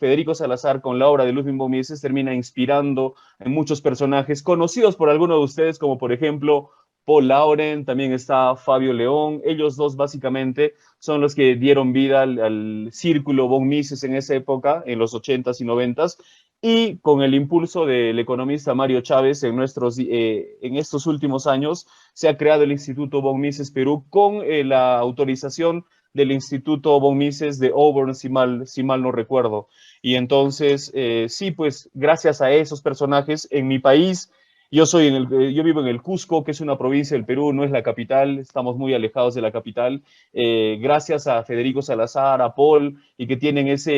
Federico Salazar, con la obra de Ludwig von Mises, termina inspirando en muchos personajes conocidos por algunos de ustedes, como por ejemplo Paul Lauren, también está Fabio León. Ellos dos básicamente son los que dieron vida al círculo von Mises en esa época, en los 80s y 90s, y con el impulso del economista Mario Chávez en estos últimos años se ha creado el Instituto von Mises Perú con la autorización del Instituto von Mises de Auburn, si mal no recuerdo. Y entonces, sí, pues gracias a esos personajes, en mi país, yo vivo en el Cusco, que es una provincia del Perú, no es la capital, estamos muy alejados de la capital. Gracias a Federico Salazar, a Paul, y que tienen ese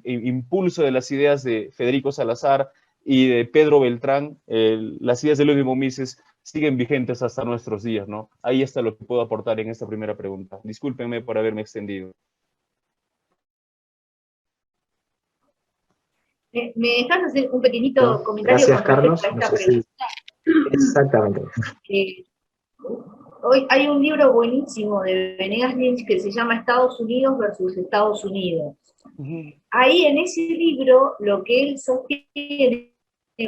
impulso de las ideas de Federico Salazar y de Pedro Beltrán, las ideas de Ludwig von Mises siguen vigentes hasta nuestros días, ¿no? Ahí está lo que puedo aportar en esta primera pregunta. Discúlpenme por haberme extendido. ¿Me dejas hacer un pequeñito comentario? Gracias, Carlos. No sé si... Exactamente. Hoy hay un libro buenísimo de Venegas Lynch que se llama Estados Unidos versus Estados Unidos. Ahí en ese libro lo que él sostiene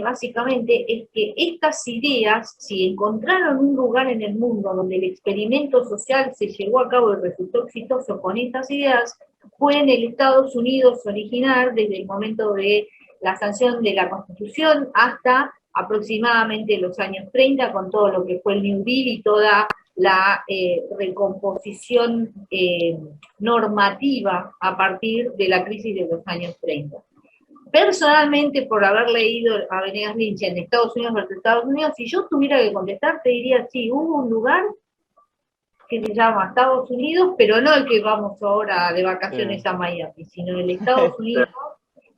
básicamente es que estas ideas, si encontraron un lugar en el mundo donde el experimento social se llevó a cabo y resultó exitoso con estas ideas, fue en el Estados Unidos original desde el momento de la sanción de la Constitución hasta aproximadamente los años 30, con todo lo que fue el New Deal y toda la recomposición normativa a partir de la crisis de los años 30. Personalmente, por haber leído a Venegas Lynch en Estados Unidos versus Estados Unidos, si yo tuviera que contestar, te diría, sí, hubo un lugar que se llama Estados Unidos, pero no el que vamos ahora de vacaciones a Miami, sino el Estados Unidos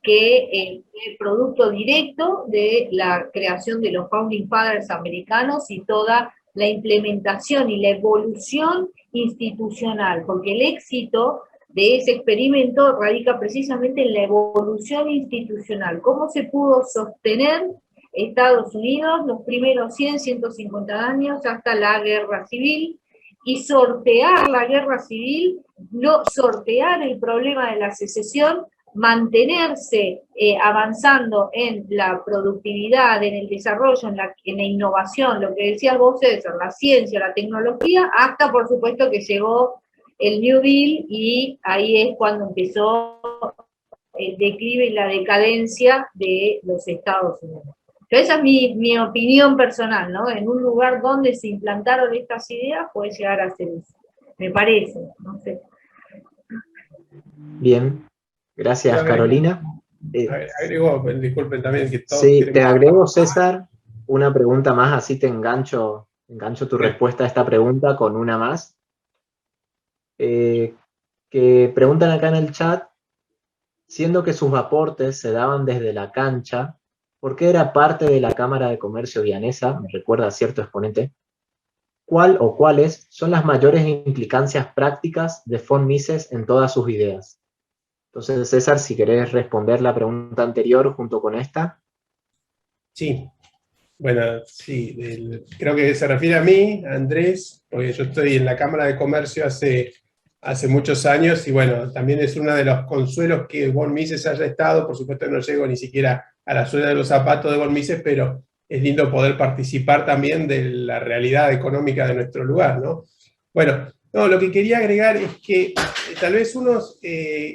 que es producto directo de la creación de los Founding Fathers americanos y toda la implementación y la evolución institucional, porque el éxito de ese experimento radica precisamente en la evolución institucional. ¿Cómo se pudo sostener Estados Unidos los primeros 100, 150 años hasta la Guerra Civil y sortear la Guerra Civil, sortear el problema de la secesión, mantenerse avanzando en la productividad, en el desarrollo, en la innovación, lo que decías vos, César, la ciencia, la tecnología, hasta por supuesto que llegó el New Deal, y ahí es cuando empezó el declive y la decadencia de los Estados Unidos. Pero esa es mi opinión personal, ¿no? En un lugar donde se implantaron estas ideas puede llegar a ser eso. Me parece, no sé. Bien, gracias, Carolina. Agrego, disculpen también que todos... Sí, te agrego, César, una pregunta más, así te engancho engancho tu respuesta a esta pregunta con una más. Que preguntan acá en el chat, siendo que sus aportes se daban desde la cancha, ¿por qué era parte de la Cámara de Comercio Vienesa? Me recuerda a cierto exponente. ¿Cuál o cuáles son las mayores implicancias prácticas de von Mises en todas sus ideas? Entonces, César, si querés responder la pregunta anterior junto con esta. Sí, bueno, sí, creo que se refiere a mí, a Andrés, porque yo estoy en la Cámara de Comercio hace muchos años, y bueno, también es uno de los consuelos que von Mises haya estado. Por supuesto no llego ni siquiera a la suela de los zapatos de von Mises, pero es lindo poder participar también de la realidad económica de nuestro lugar, ¿no? Bueno, no, lo que quería agregar es que tal vez uno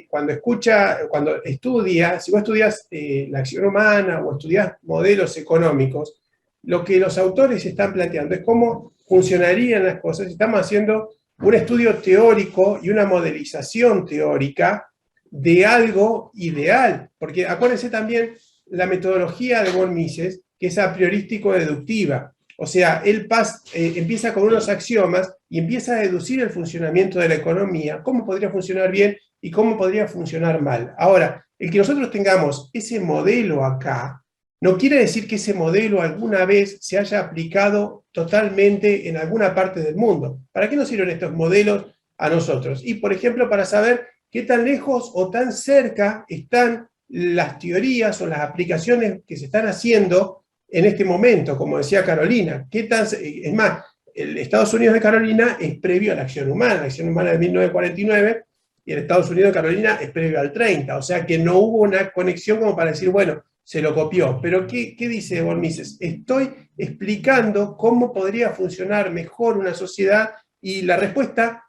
cuando estudia, si vos estudias la acción humana o estudias modelos económicos, lo que los autores están planteando es cómo funcionarían las cosas. Estamos haciendo un estudio teórico y una modelización teórica de algo ideal, porque acuérdense también la metodología de von Mises, que es a priorístico-deductiva. O sea, él empieza con unos axiomas y empieza a deducir el funcionamiento de la economía, cómo podría funcionar bien y cómo podría funcionar mal. Ahora, el que nosotros tengamos ese modelo acá, no quiere decir que ese modelo alguna vez se haya aplicado totalmente en alguna parte del mundo. ¿Para qué nos sirven estos modelos a nosotros? Y, por ejemplo, para saber qué tan lejos o tan cerca están las teorías o las aplicaciones que se están haciendo en este momento, como decía Carolina. Es más, el Estados Unidos de Carolina es previo a la acción humana es de 1949, y el Estados Unidos de Carolina es previo al 30, o sea que no hubo una conexión como para decir, bueno, se lo copió. Pero ¿qué dice von Mises? Estoy explicando cómo podría funcionar mejor una sociedad, y la respuesta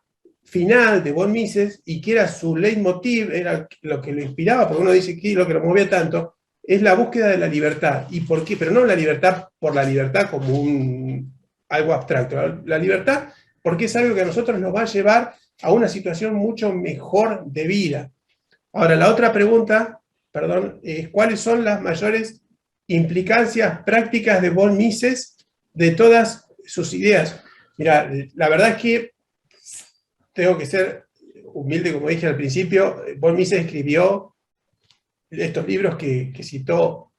final de von Mises, y que era su leitmotiv, era lo que lo inspiraba, porque uno dice que lo que lo movía tanto, es la búsqueda de la libertad. ¿Y por qué? Pero no la libertad por la libertad como algo abstracto. La libertad porque es algo que a nosotros nos va a llevar a una situación mucho mejor de vida. Ahora, la otra pregunta, perdón, es ¿cuáles son las mayores implicancias prácticas de von Mises de todas sus ideas? Mira, la verdad es que tengo que ser humilde, como dije al principio. Von Mises escribió estos libros que citó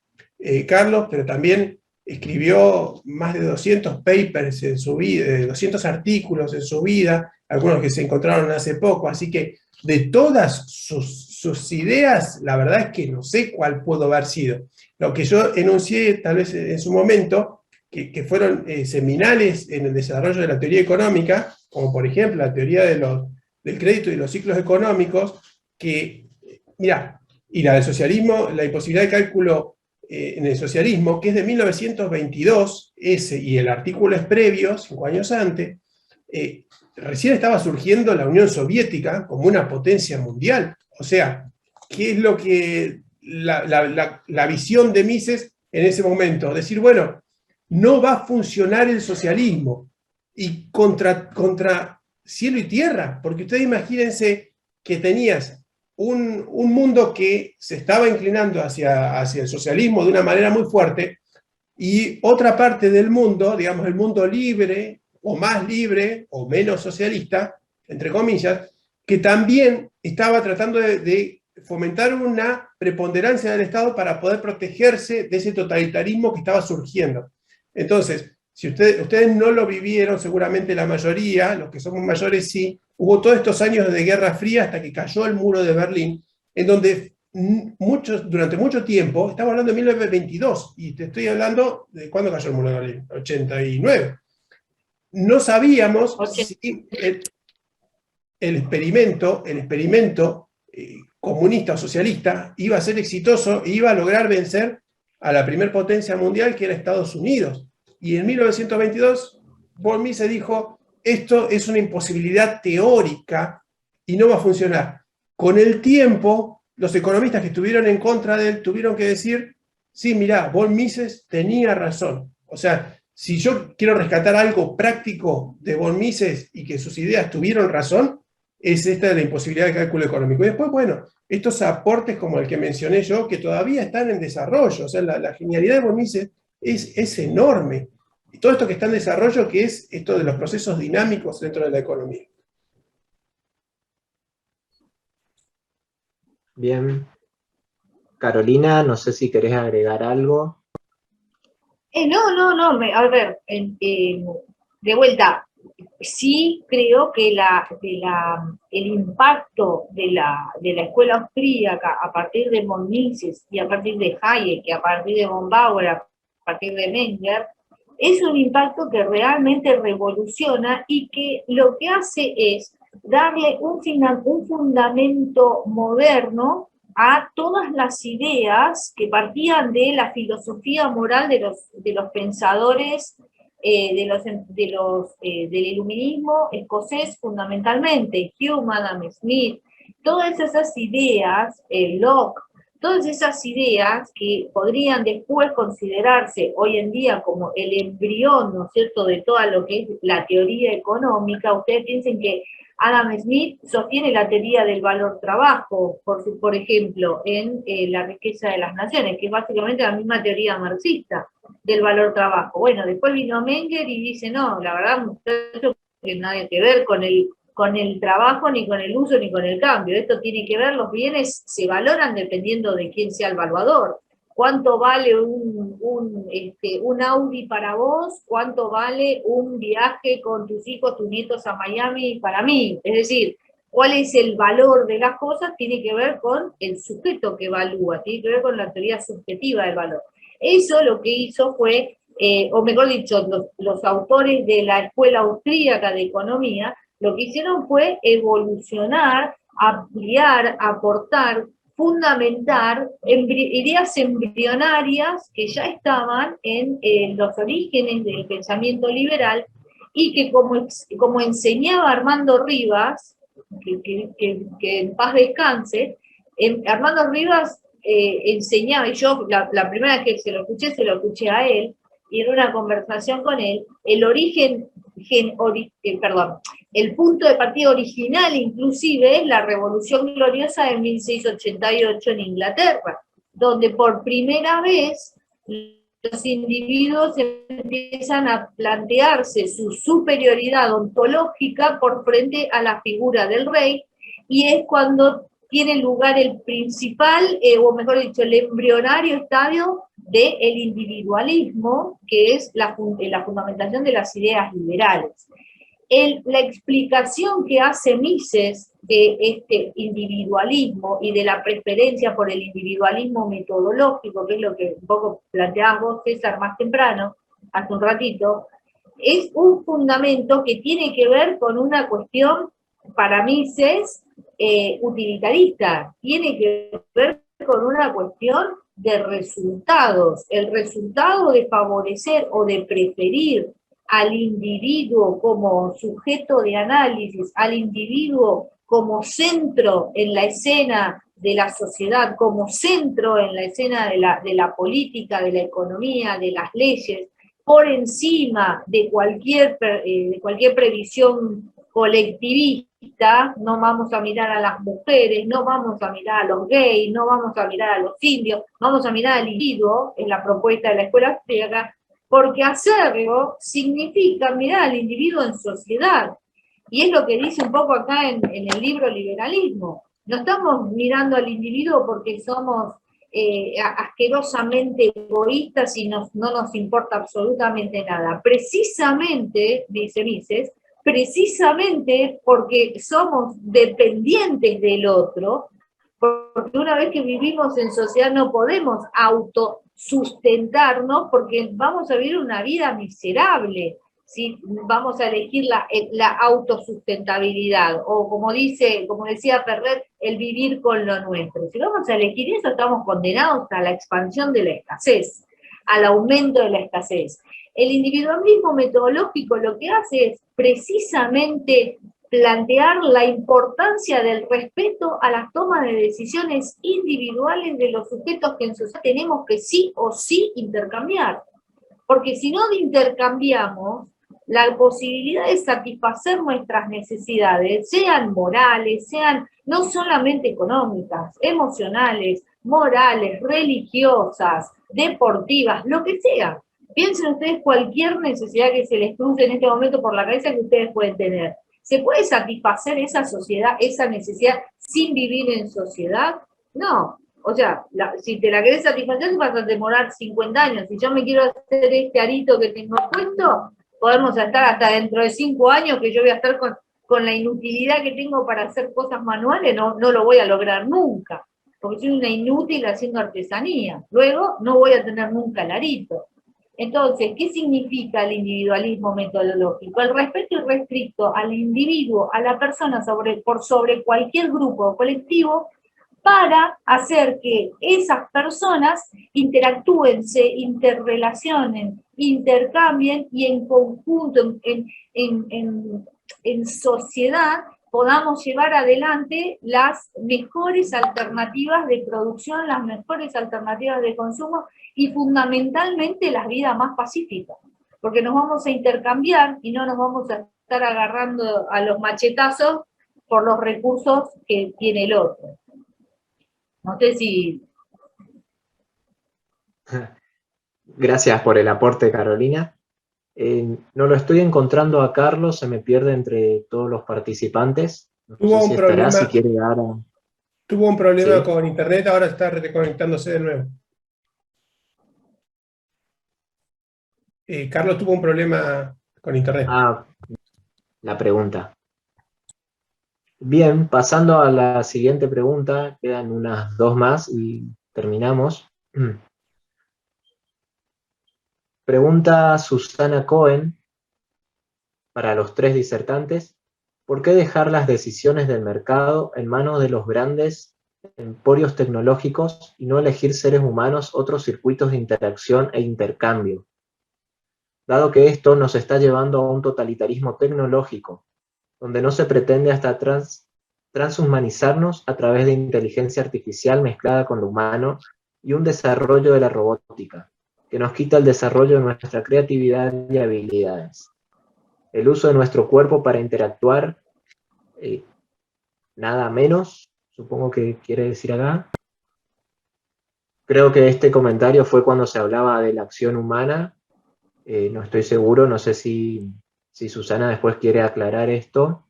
Carlos, pero también escribió más de 200 papers en su vida, 200 artículos en su vida, algunos que se encontraron hace poco, así que de todas sus ideas, la verdad es que no sé cuál pudo haber sido. Lo que yo enuncié tal vez en su momento, que fueron seminales en el desarrollo de la teoría económica, como por ejemplo la teoría del crédito y los ciclos económicos, que, mira, y la del socialismo, la imposibilidad de cálculo en el socialismo, que es de 1922, y el artículo es previo, 5 años antes. Recién estaba surgiendo la Unión Soviética como una potencia mundial. O sea, ¿qué es lo que la visión de Mises en ese momento? Decir, bueno, no va a funcionar el socialismo, y contra cielo y tierra, porque ustedes imagínense que tenías un mundo que se estaba inclinando hacia el socialismo de una manera muy fuerte, y otra parte del mundo, digamos el mundo libre, o más libre, o menos socialista, entre comillas, que también estaba tratando de fomentar una preponderancia del Estado para poder protegerse de ese totalitarismo que estaba surgiendo. Entonces, si ustedes no lo vivieron, seguramente la mayoría, los que somos mayores sí, hubo todos estos años de Guerra Fría hasta que cayó el muro de Berlín, en donde durante mucho tiempo, estamos hablando de 1922, y te estoy hablando de cuándo cayó el muro de Berlín, 89. No sabíamos si el experimento comunista o socialista iba a ser exitoso e iba a lograr vencer a la primer potencia mundial, que era Estados Unidos. Y en 1922, von Mises dijo, esto es una imposibilidad teórica y no va a funcionar. Con el tiempo, los economistas que estuvieron en contra de él tuvieron que decir, sí, mirá, von Mises tenía razón. O sea, si yo quiero rescatar algo práctico de von Mises y que sus ideas tuvieron razón, es esta de la imposibilidad de cálculo económico. Y después, bueno, estos aportes como el que mencioné yo, que todavía están en desarrollo. O sea, la genialidad de von Mises es enorme. y todo esto que está en desarrollo, que es esto de los procesos dinámicos dentro de la economía. Bien. Carolina, no sé si querés agregar algo. No, a ver, de vuelta, sí creo que el impacto de la escuela austríaca a partir de von Mises y a partir de Hayek, y a partir de von Bauer, a partir de Menger, es un impacto que realmente revoluciona y que lo que hace es darle un fundamento moderno a todas las ideas que partían de la filosofía moral de los pensadores del iluminismo escocés fundamentalmente, Hume, Adam Smith, todas esas ideas, Locke, todas esas ideas que podrían después considerarse hoy en día como el embrión, ¿no es cierto?, de toda lo que es la teoría económica. Ustedes piensen que Adam Smith sostiene la teoría del valor trabajo, por ejemplo, en La riqueza de las naciones, que es básicamente la misma teoría marxista del valor trabajo. Bueno, después vino Menger y dice, no, la verdad, muchachos, no tiene nada que ver con el trabajo, ni con el uso, ni con el cambio. Esto tiene que ver, los bienes se valoran dependiendo de quién sea el valuador. ¿Cuánto vale un Audi para vos? ¿Cuánto vale un viaje con tus hijos, tus nietos a Miami para mí? Es decir, ¿cuál es el valor de las cosas? Tiene que ver con el sujeto que evalúa, tiene que ver con la teoría subjetiva del valor. Eso lo que hizo fue, o mejor dicho, los autores de la escuela austríaca de economía, lo que hicieron fue evolucionar, ampliar, aportar, fundamentar ideas embrionarias que ya estaban en los orígenes del pensamiento liberal y que como enseñaba Armando Rivas, que en paz descanse, Armando Rivas enseñaba, y yo la primera vez que se lo escuché a él, y en una conversación con él, el punto de partida original inclusive es la Revolución Gloriosa de 1688 en Inglaterra, donde por primera vez los individuos empiezan a plantearse su superioridad ontológica por frente a la figura del rey, y es cuando tiene lugar el principal, o mejor dicho, el embrionario estadio del individualismo, que es la fundamentación de las ideas liberales. La explicación que hace Mises de este individualismo y de la preferencia por el individualismo metodológico, que es lo que un poco planteabas vos, César, más temprano, hace un ratito, es un fundamento que tiene que ver con una cuestión, para Mises, utilitarista, tiene que ver con una cuestión de resultados, el resultado de favorecer o de preferir al individuo como sujeto de análisis, al individuo como centro en la escena de la sociedad, como centro en la escena de la política, de la economía, de las leyes, por encima de cualquier previsión colectivista. No vamos a mirar a las mujeres, no vamos a mirar a los gays, no vamos a mirar a los indios, vamos a mirar al individuo, en la propuesta de la escuela austríaca, porque hacerlo significa mirar al individuo en sociedad. Y es lo que dice un poco acá en el libro Liberalismo. No estamos mirando al individuo porque somos asquerosamente egoístas y no nos importa absolutamente nada. Precisamente, dice Mises, precisamente porque somos dependientes del otro, porque una vez que vivimos en sociedad no podemos autosustentarnos porque vamos a vivir una vida miserable si vamos a elegir la autosustentabilidad, o como decía Ferrer, el vivir con lo nuestro. Si vamos a elegir eso, estamos condenados a la expansión de la escasez, al aumento de la escasez. El individualismo metodológico lo que hace es precisamente plantear la importancia del respeto a las tomas de decisiones individuales de los sujetos que en sociedad tenemos que sí o sí intercambiar. Porque si no intercambiamos, la posibilidad de satisfacer nuestras necesidades, sean morales, sean no solamente económicas, emocionales, morales, religiosas, deportivas, lo que sea, Piensen ustedes cualquier necesidad que se les cruce en este momento por la cabeza que ustedes pueden tener. ¿Se puede satisfacer esa sociedad, esa necesidad, sin vivir en sociedad? No. O sea, si te la querés satisfacer, vas a demorar 50 años. Si yo me quiero hacer este arito que tengo puesto, podemos estar hasta dentro de 5 años, que yo voy a estar con la inutilidad que tengo para hacer cosas manuales, no lo voy a lograr nunca. Porque soy una inútil haciendo artesanía. Luego, no voy a tener nunca el arito. Entonces, ¿qué significa el individualismo metodológico? El respeto irrestricto al individuo, a la persona por sobre cualquier grupo o colectivo, para hacer que esas personas interactúen, se interrelacionen, intercambien y en conjunto, en sociedad, podamos llevar adelante las mejores alternativas de producción, las mejores alternativas de consumo y fundamentalmente las vidas más pacíficas, porque nos vamos a intercambiar y no nos vamos a estar agarrando a los machetazos por los recursos que tiene el otro. No sé si... Gracias por el aporte, Carolina. No lo estoy encontrando a Carlos, se me pierde entre todos los participantes. No Tuvo sé un si problema, estará, si quiere dar tuvo un problema ¿Sí? con internet, ahora está reconectándose de nuevo. Carlos tuvo un problema con internet. Ah, la pregunta. Bien, pasando a la siguiente pregunta, quedan unas 2 más y terminamos. Pregunta Susana Cohen, para los 3 disertantes, ¿por qué dejar las decisiones del mercado en manos de los grandes emporios tecnológicos y no elegir seres humanos otros circuitos de interacción e intercambio? Dado que esto nos está llevando a un totalitarismo tecnológico, donde no se pretende hasta transhumanizarnos a través de inteligencia artificial mezclada con lo humano y un desarrollo de la robótica, que nos quita el desarrollo de nuestra creatividad y habilidades. El uso de nuestro cuerpo para interactuar, nada menos, supongo que quiere decir acá. Creo que este comentario fue cuando se hablaba de la acción humana, no estoy seguro, no sé si Susana después quiere aclarar esto,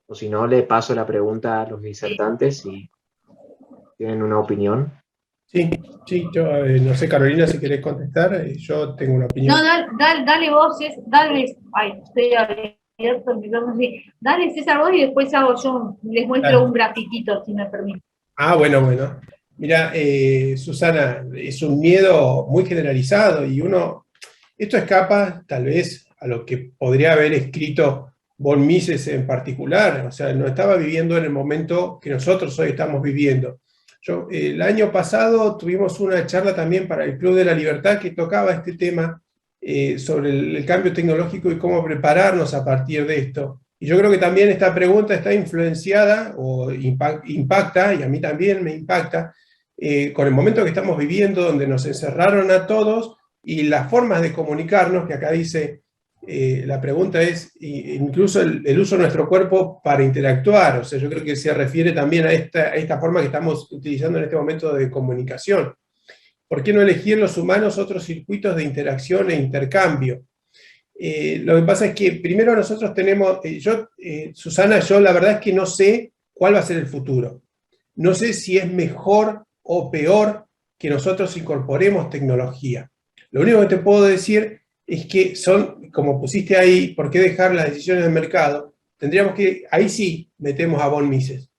o si no, le paso la pregunta a los disertantes si tienen una opinión. Sí, yo no sé, Carolina, si querés contestar, yo tengo una opinión. No, dale vos, dale, ay, estoy abierto el micrófono, sí. Dale César vos y después hago yo, les muestro Dale. un grafiquito, si me permite. Ah, bueno. Mira, Susana, es un miedo muy generalizado y esto escapa tal vez a lo que podría haber escrito von Mises en particular, o sea, no estaba viviendo en el momento que nosotros hoy estamos viviendo. El año pasado tuvimos una charla también para el Club de la Libertad que tocaba este tema sobre el cambio tecnológico y cómo prepararnos a partir de esto. Y yo creo que también esta pregunta está influenciada o impacta, y a mí también me impacta, con el momento que estamos viviendo, donde nos encerraron a todos, y las formas de comunicarnos, que acá dice, la pregunta es, incluso el uso de nuestro cuerpo para interactuar, o sea, yo creo que se refiere también a esta forma que estamos utilizando en este momento de comunicación. ¿Por qué no elegir los humanos otros circuitos de interacción e intercambio? Lo que pasa es que primero nosotros tenemos, Susana, yo la verdad es que no sé cuál va a ser el futuro. No sé si es mejor o peor que nosotros incorporemos tecnología. Lo único que te puedo decir es que son, como pusiste ahí, ¿por qué dejar las decisiones del mercado? Tendríamos que, ahí sí metemos a von Mises.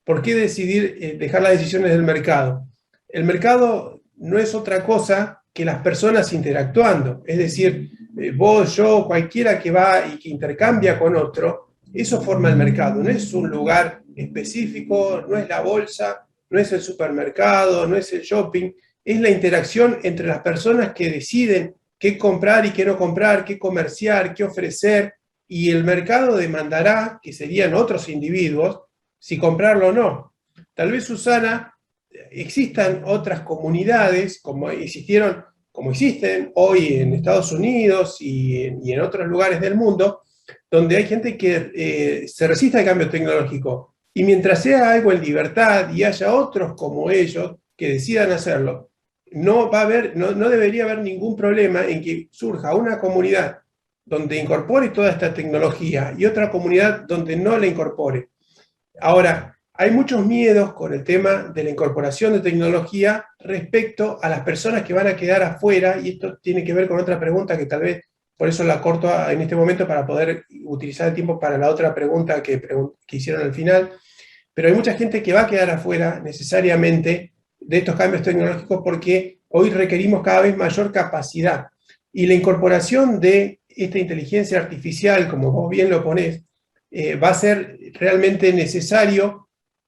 ¿Por qué decidir dejar las decisiones del mercado? El mercado no es otra cosa que las personas interactuando, es decir, vos, yo, cualquiera que va y que intercambia con otro, eso forma el mercado, no es un lugar específico, no es la bolsa, no es el supermercado, no es el shopping, es la interacción entre las personas que deciden qué comprar y qué no comprar, qué comerciar, qué ofrecer, y el mercado demandará, que serían otros individuos, si comprarlo o no. Tal vez, Susana, existan otras comunidades, como existen hoy en Estados Unidos y en otros lugares del mundo, donde hay gente que se resiste al cambio tecnológico. Y mientras sea algo en libertad y haya otros como ellos que decidan hacerlo, no debería haber ningún problema en que surja una comunidad donde incorpore toda esta tecnología y otra comunidad donde no la incorpore. Ahora, hay muchos miedos con el tema de la incorporación de tecnología respecto a las personas que van a quedar afuera, y esto tiene que ver con otra pregunta que tal vez, por eso la corto en este momento para poder utilizar el tiempo para la otra pregunta que hicieron al final, pero hay mucha gente que va a quedar afuera necesariamente de estos cambios tecnológicos porque hoy requerimos cada vez mayor capacidad, y la incorporación de esta inteligencia artificial, como vos bien lo ponés, va a ser realmente necesario,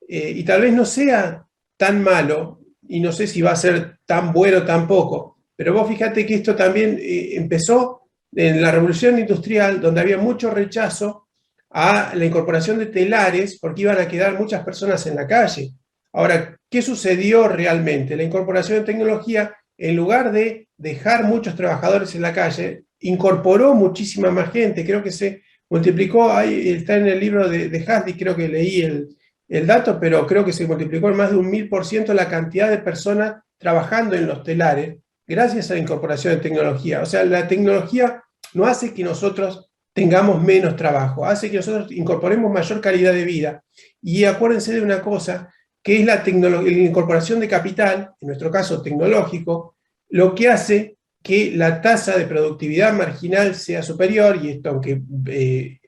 y tal vez no sea tan malo, y no sé si va a ser tan bueno tampoco, pero vos fíjate que esto también empezó en la revolución industrial, donde había mucho rechazo a la incorporación de telares, porque iban a quedar muchas personas en la calle. Ahora, ¿qué sucedió realmente? La incorporación de tecnología, en lugar de dejar muchos trabajadores en la calle, incorporó muchísima más gente. Creo que se multiplicó, ahí está en el libro de Hasdy, creo que leí el dato, pero creo que se multiplicó en más de 1000% la cantidad de personas trabajando en los telares, gracias a la incorporación de tecnología. O sea, la tecnología no hace que nosotros tengamos menos trabajo, hace que nosotros incorporemos mayor calidad de vida. Y acuérdense de una cosa, que es la incorporación de capital, en nuestro caso tecnológico, lo que hace que la tasa de productividad marginal sea superior, y esto, aunque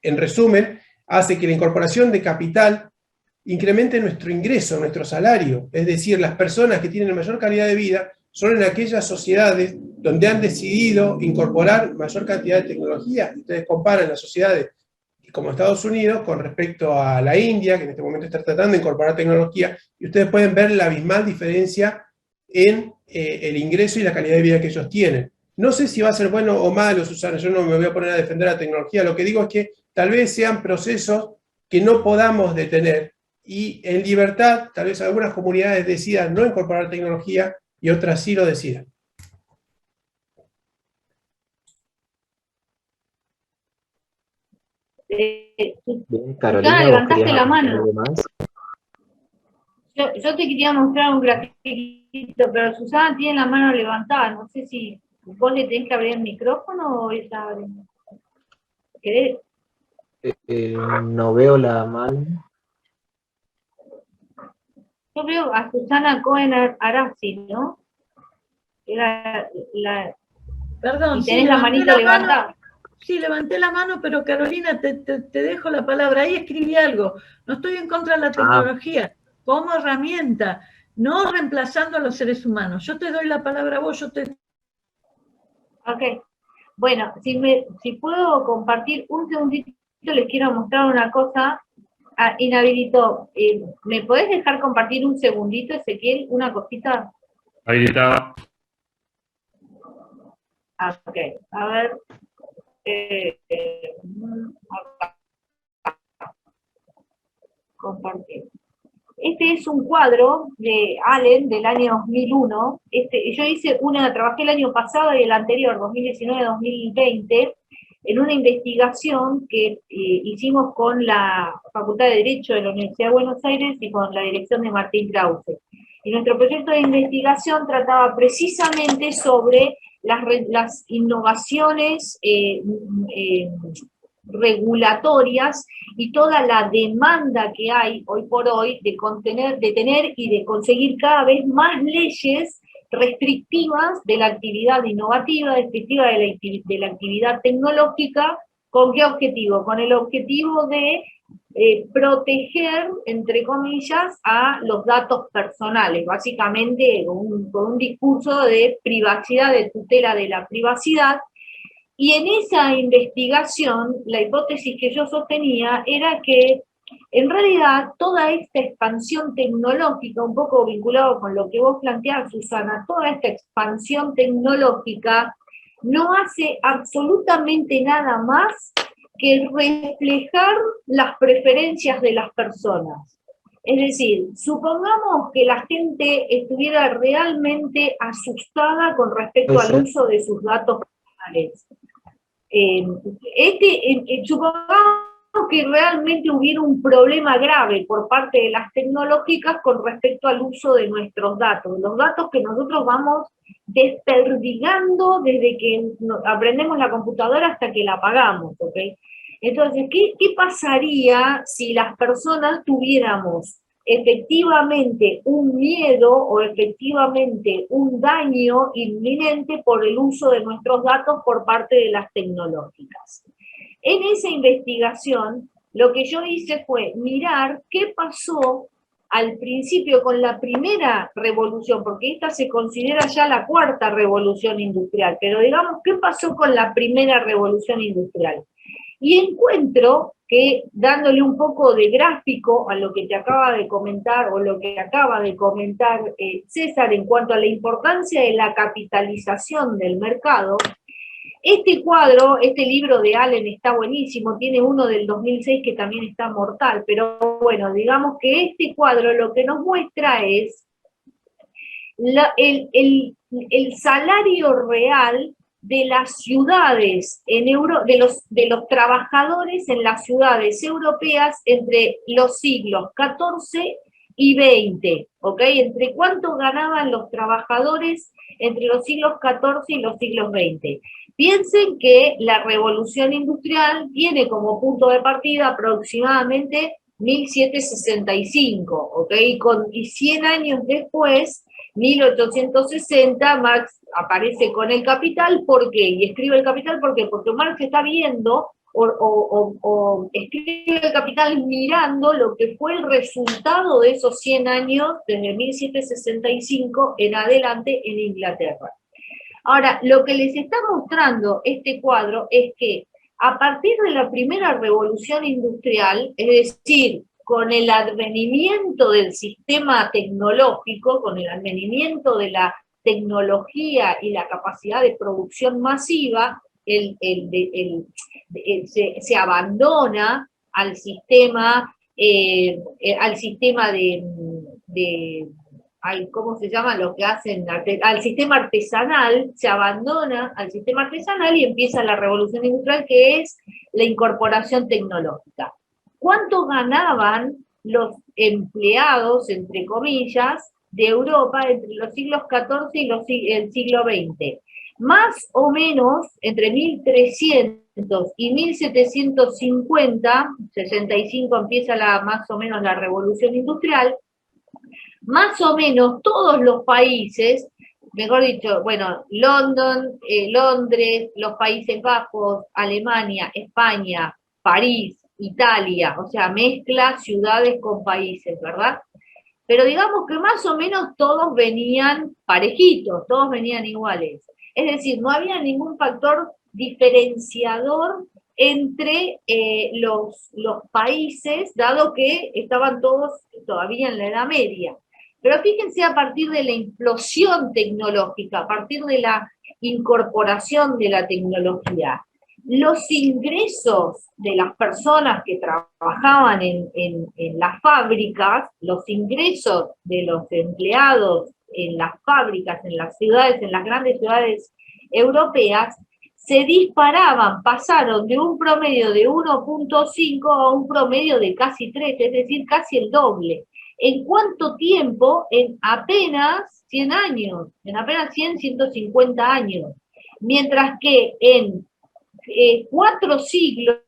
en resumen, hace que la incorporación de capital incremente nuestro ingreso, nuestro salario. Es decir, las personas que tienen mayor calidad de vida son en aquellas sociedades donde han decidido incorporar mayor cantidad de tecnología. Ustedes comparan las sociedades como Estados Unidos con respecto a la India, que en este momento está tratando de incorporar tecnología, y ustedes pueden ver la abismal diferencia en el ingreso y la calidad de vida que ellos tienen. No sé si va a ser bueno o malo, Susana, yo no me voy a poner a defender la tecnología, lo que digo es que tal vez sean procesos que no podamos detener, y en libertad tal vez algunas comunidades decidan no incorporar tecnología y otras sí lo decidan. Bien, Carolina, Susana, ¿vos levantaste querías la aportar mano. algo más? Yo te quería mostrar un grafiquito, pero Susana tiene la mano levantada. No sé si vos le tenés que abrir el micrófono o ella abre. ¿Querés? No veo la mano. Yo veo a Susana Cohen Arasi, ¿no? Perdón, Y sí, tenés la manito levantada. Sí, levanté la mano, pero Carolina, te dejo la palabra. Ahí escribí algo. No estoy en contra de la tecnología, como herramienta, no reemplazando a los seres humanos. Yo te doy la palabra a vos, Ok. Bueno, si puedo compartir un segundito, les quiero mostrar una cosa. Inhabilitó. ¿Me podés dejar compartir un segundito, Ezequiel? Una cosita. Habilitado. Ok. A ver. Compartir. Este es un cuadro de Allen del año 2001. Yo trabajé el año pasado y el anterior, 2019-2020, en una investigación que hicimos con la Facultad de Derecho de la Universidad de Buenos Aires y con la dirección de Martín Krause. Y nuestro proyecto de investigación trataba precisamente sobre las innovaciones regulatorias y toda la demanda que hay hoy por hoy de tener y de conseguir cada vez más leyes restrictivas de la actividad innovativa, restrictivas de la actividad tecnológica. ¿Con qué objetivo? Con el objetivo de proteger, entre comillas, a los datos personales, básicamente con un discurso de privacidad, de tutela de la privacidad. Y en esa investigación, la hipótesis que yo sostenía era que, en realidad, toda esta expansión tecnológica, un poco vinculado con lo que vos planteás, Susana, toda esta expansión tecnológica no hace absolutamente nada más que reflejar las preferencias de las personas. Es decir, supongamos que la gente estuviera realmente asustada con respecto al uso de sus datos personales. Supongamos que realmente hubiera un problema grave por parte de las tecnológicas con respecto al uso de nuestros datos, los datos que nosotros vamos desperdigando desde que aprendemos la computadora hasta que la apagamos, ¿ok? Entonces, ¿qué pasaría si las personas tuviéramos efectivamente un miedo o efectivamente un daño inminente por el uso de nuestros datos por parte de las tecnológicas? En esa investigación, lo que yo hice fue mirar qué pasó al principio con la primera revolución, porque esta se considera ya la cuarta revolución industrial, pero digamos, ¿qué pasó con la primera revolución industrial? Y encuentro que, dándole un poco de gráfico a lo que te acaba de comentar, o lo que acaba de comentar César, en cuanto a la importancia de la capitalización del mercado, este cuadro, este libro de Allen está buenísimo, tiene uno del 2006 que también está mortal, pero bueno, digamos que este cuadro lo que nos muestra es el salario real de las ciudades, de los trabajadores en las ciudades europeas entre los siglos XIV y XX, ¿ok? Entre cuánto ganaban los trabajadores entre los siglos XIV y los siglos XX. Piensen que la revolución industrial tiene como punto de partida aproximadamente 1765, ¿ok? Y 100 años después, 1860, Marx aparece con El Capital. ¿Por qué? Y escribe El Capital, ¿por qué? Porque Marx está viendo o escribe El Capital mirando lo que fue el resultado de esos 100 años, desde 1765 en adelante en Inglaterra. Ahora, lo que les está mostrando este cuadro es que a partir de la primera revolución industrial, es decir, con el advenimiento del sistema tecnológico, con el advenimiento de la tecnología y la capacidad de producción masiva, se abandona al sistema ¿cómo se llama lo que hacen? Al sistema artesanal, se abandona al sistema artesanal y empieza la revolución industrial, que es la incorporación tecnológica. ¿Cuánto ganaban los empleados, entre comillas, de Europa entre los siglos XIV y el siglo XX? Más o menos, entre 1300 y 1750, 65 empieza más o menos la revolución industrial, más o menos todos los países, mejor dicho, bueno, Londres, los Países Bajos, Alemania, España, París, Italia, o sea, mezcla ciudades con países, ¿verdad? Pero digamos que más o menos todos venían parejitos, todos venían iguales. Es decir, no había ningún factor diferenciador entre los países, dado que estaban todos todavía en la Edad Media. Pero fíjense, a partir de la implosión tecnológica, a partir de la incorporación de la tecnología, los ingresos de las personas que trabajaban en las fábricas, los ingresos de los empleados en las fábricas, en las ciudades, en las grandes ciudades europeas, se disparaban, pasaron de un promedio de 1.5 a un promedio de casi 3, es decir, casi el doble. ¿En cuánto tiempo? En apenas 100 años, en apenas 100, 150 años. Mientras que en 4 siglos,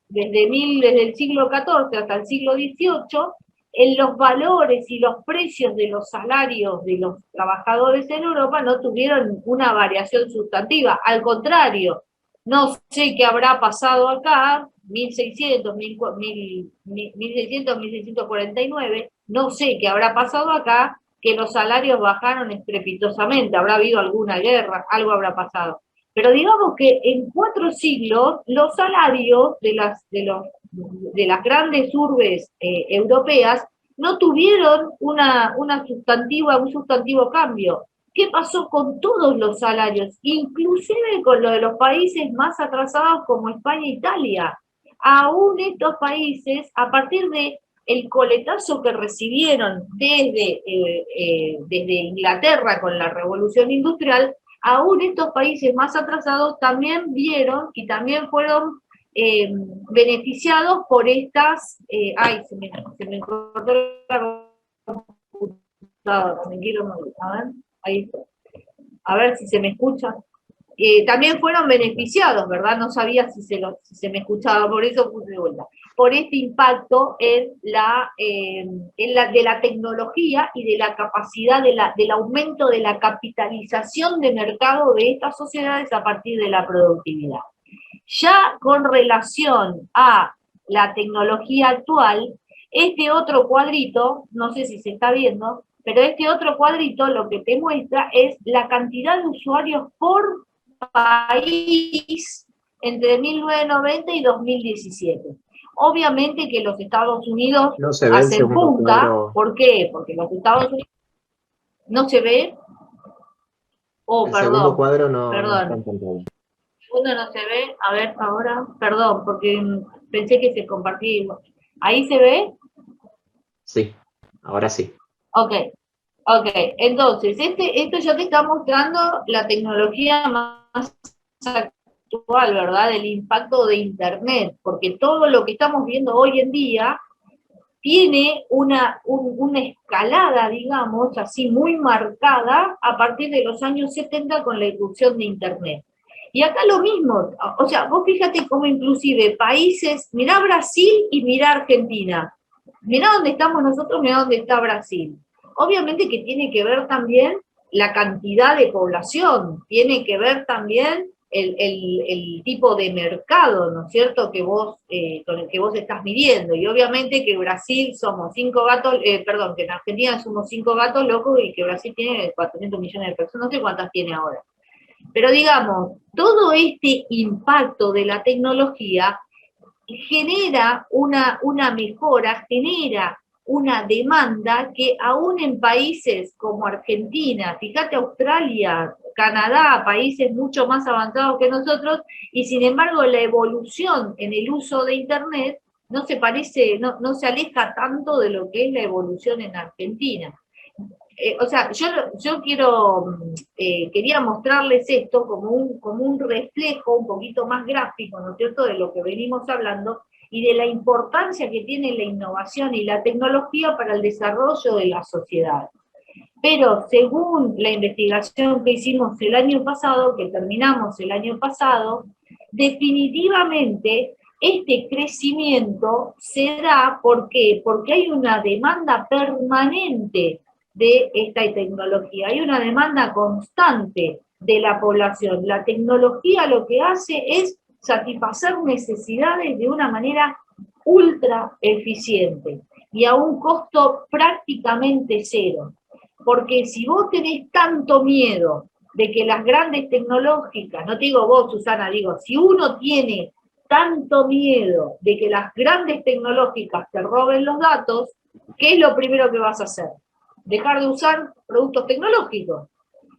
desde el siglo XIV hasta el siglo XVIII, en los valores y los precios de los salarios de los trabajadores en Europa no tuvieron una variación sustantiva. Al contrario, no sé qué habrá pasado acá, 1600, 1649, no sé qué habrá pasado acá, que los salarios bajaron estrepitosamente, habrá habido alguna guerra, algo habrá pasado. Pero digamos que en 4 siglos los salarios de las grandes urbes europeas no tuvieron un sustantivo cambio. ¿Qué pasó con todos los salarios? Inclusive con lo de los países más atrasados como España e Italia. Aún estos países, a partir de el coletazo que recibieron desde Inglaterra con la Revolución Industrial, aún estos países más atrasados también vieron y también fueron beneficiados por estas... ay, se me cortó la computadora, me quiero mover. A ver, ahí está. A ver si se me escucha. También fueron beneficiados, ¿verdad? No sabía si se me escuchaba, por eso puse de vuelta. Por este impacto de la tecnología y de la capacidad, del aumento de la capitalización de mercado de estas sociedades a partir de la productividad. Ya con relación a la tecnología actual, este otro cuadrito, no sé si se está viendo, pero este otro cuadrito lo que te muestra es la cantidad de usuarios por país entre 1990 y 2017. Obviamente que los Estados Unidos no se ve hacen punta. Cuadro. ¿Por qué? Porque los Estados Unidos... ¿No se ve? Oh, el perdón. Segundo cuadro no perdón. está en pantalla. El segundo no se ve. A ver, ahora. Perdón, porque pensé que se compartía. ¿Ahí se ve? Sí, ahora sí. Ok. Ok, entonces, esto ya te está mostrando la tecnología más actual, ¿verdad? Del impacto de Internet, porque todo lo que estamos viendo hoy en día tiene una escalada, digamos, así muy marcada a partir de los años 70 con la irrupción de Internet. Y acá lo mismo, o sea, vos fíjate cómo inclusive países, mirá Brasil y mirá Argentina. Mirá dónde estamos nosotros, mirá dónde está Brasil. Obviamente que tiene que ver también la cantidad de población, tiene que ver también el tipo de mercado, ¿no es cierto?, que vos, con el que vos estás midiendo. Y obviamente que Brasil somos 5 gatos, perdón, que en Argentina somos 5 gatos locos y que Brasil tiene 400 millones de personas, no sé cuántas tiene ahora. Pero digamos, todo este impacto de la tecnología genera una mejora, genera una demanda que aún en países como Argentina, fíjate Australia, Canadá, países mucho más avanzados que nosotros, y sin embargo la evolución en el uso de Internet no se parece, no se aleja tanto de lo que es la evolución en Argentina. O sea, yo quería mostrarles esto como un reflejo un poquito más gráfico, ¿no es cierto?, de lo que venimos hablando, y de la importancia que tiene la innovación y la tecnología para el desarrollo de la sociedad. Pero según la investigación que hicimos el año pasado, que terminamos el año pasado, definitivamente este crecimiento se da, ¿por qué? Porque hay una demanda permanente de esta tecnología, hay una demanda constante de la población. La tecnología lo que hace es satisfacer necesidades de una manera ultra eficiente y a un costo prácticamente cero. Porque si vos tenés tanto miedo de que las grandes tecnológicas, no te digo vos, Susana, digo, si uno tiene tanto miedo de que las grandes tecnológicas te roben los datos, ¿qué es lo primero que vas a hacer? Dejar de usar productos tecnológicos.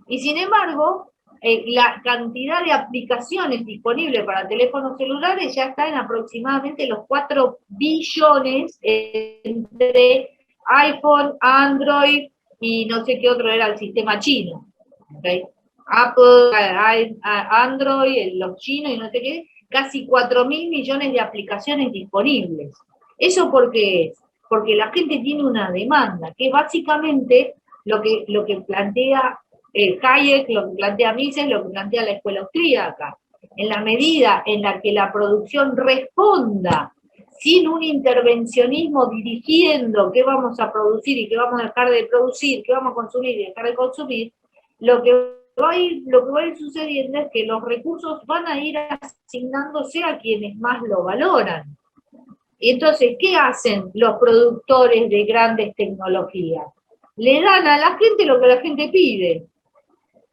Y sin embargo, la cantidad de aplicaciones disponibles para teléfonos celulares ya está en aproximadamente los 4 billones entre iPhone, Android y no sé qué otro era el sistema chino. ¿Okay? Apple, Android, los chinos y no sé qué, casi 4.000 millones de aplicaciones disponibles. ¿Eso por qué es? Porque la gente tiene una demanda, que básicamente lo que plantea Hayek, lo que plantea Mises, lo que plantea la escuela austríaca. En la medida en la que la producción responda sin un intervencionismo dirigiendo qué vamos a producir y qué vamos a dejar de producir, qué vamos a consumir y dejar de consumir, lo que va a ir sucediendo es que los recursos van a ir asignándose a quienes más lo valoran. Y entonces, ¿qué hacen los productores de grandes tecnologías? Le dan a la gente lo que la gente pide.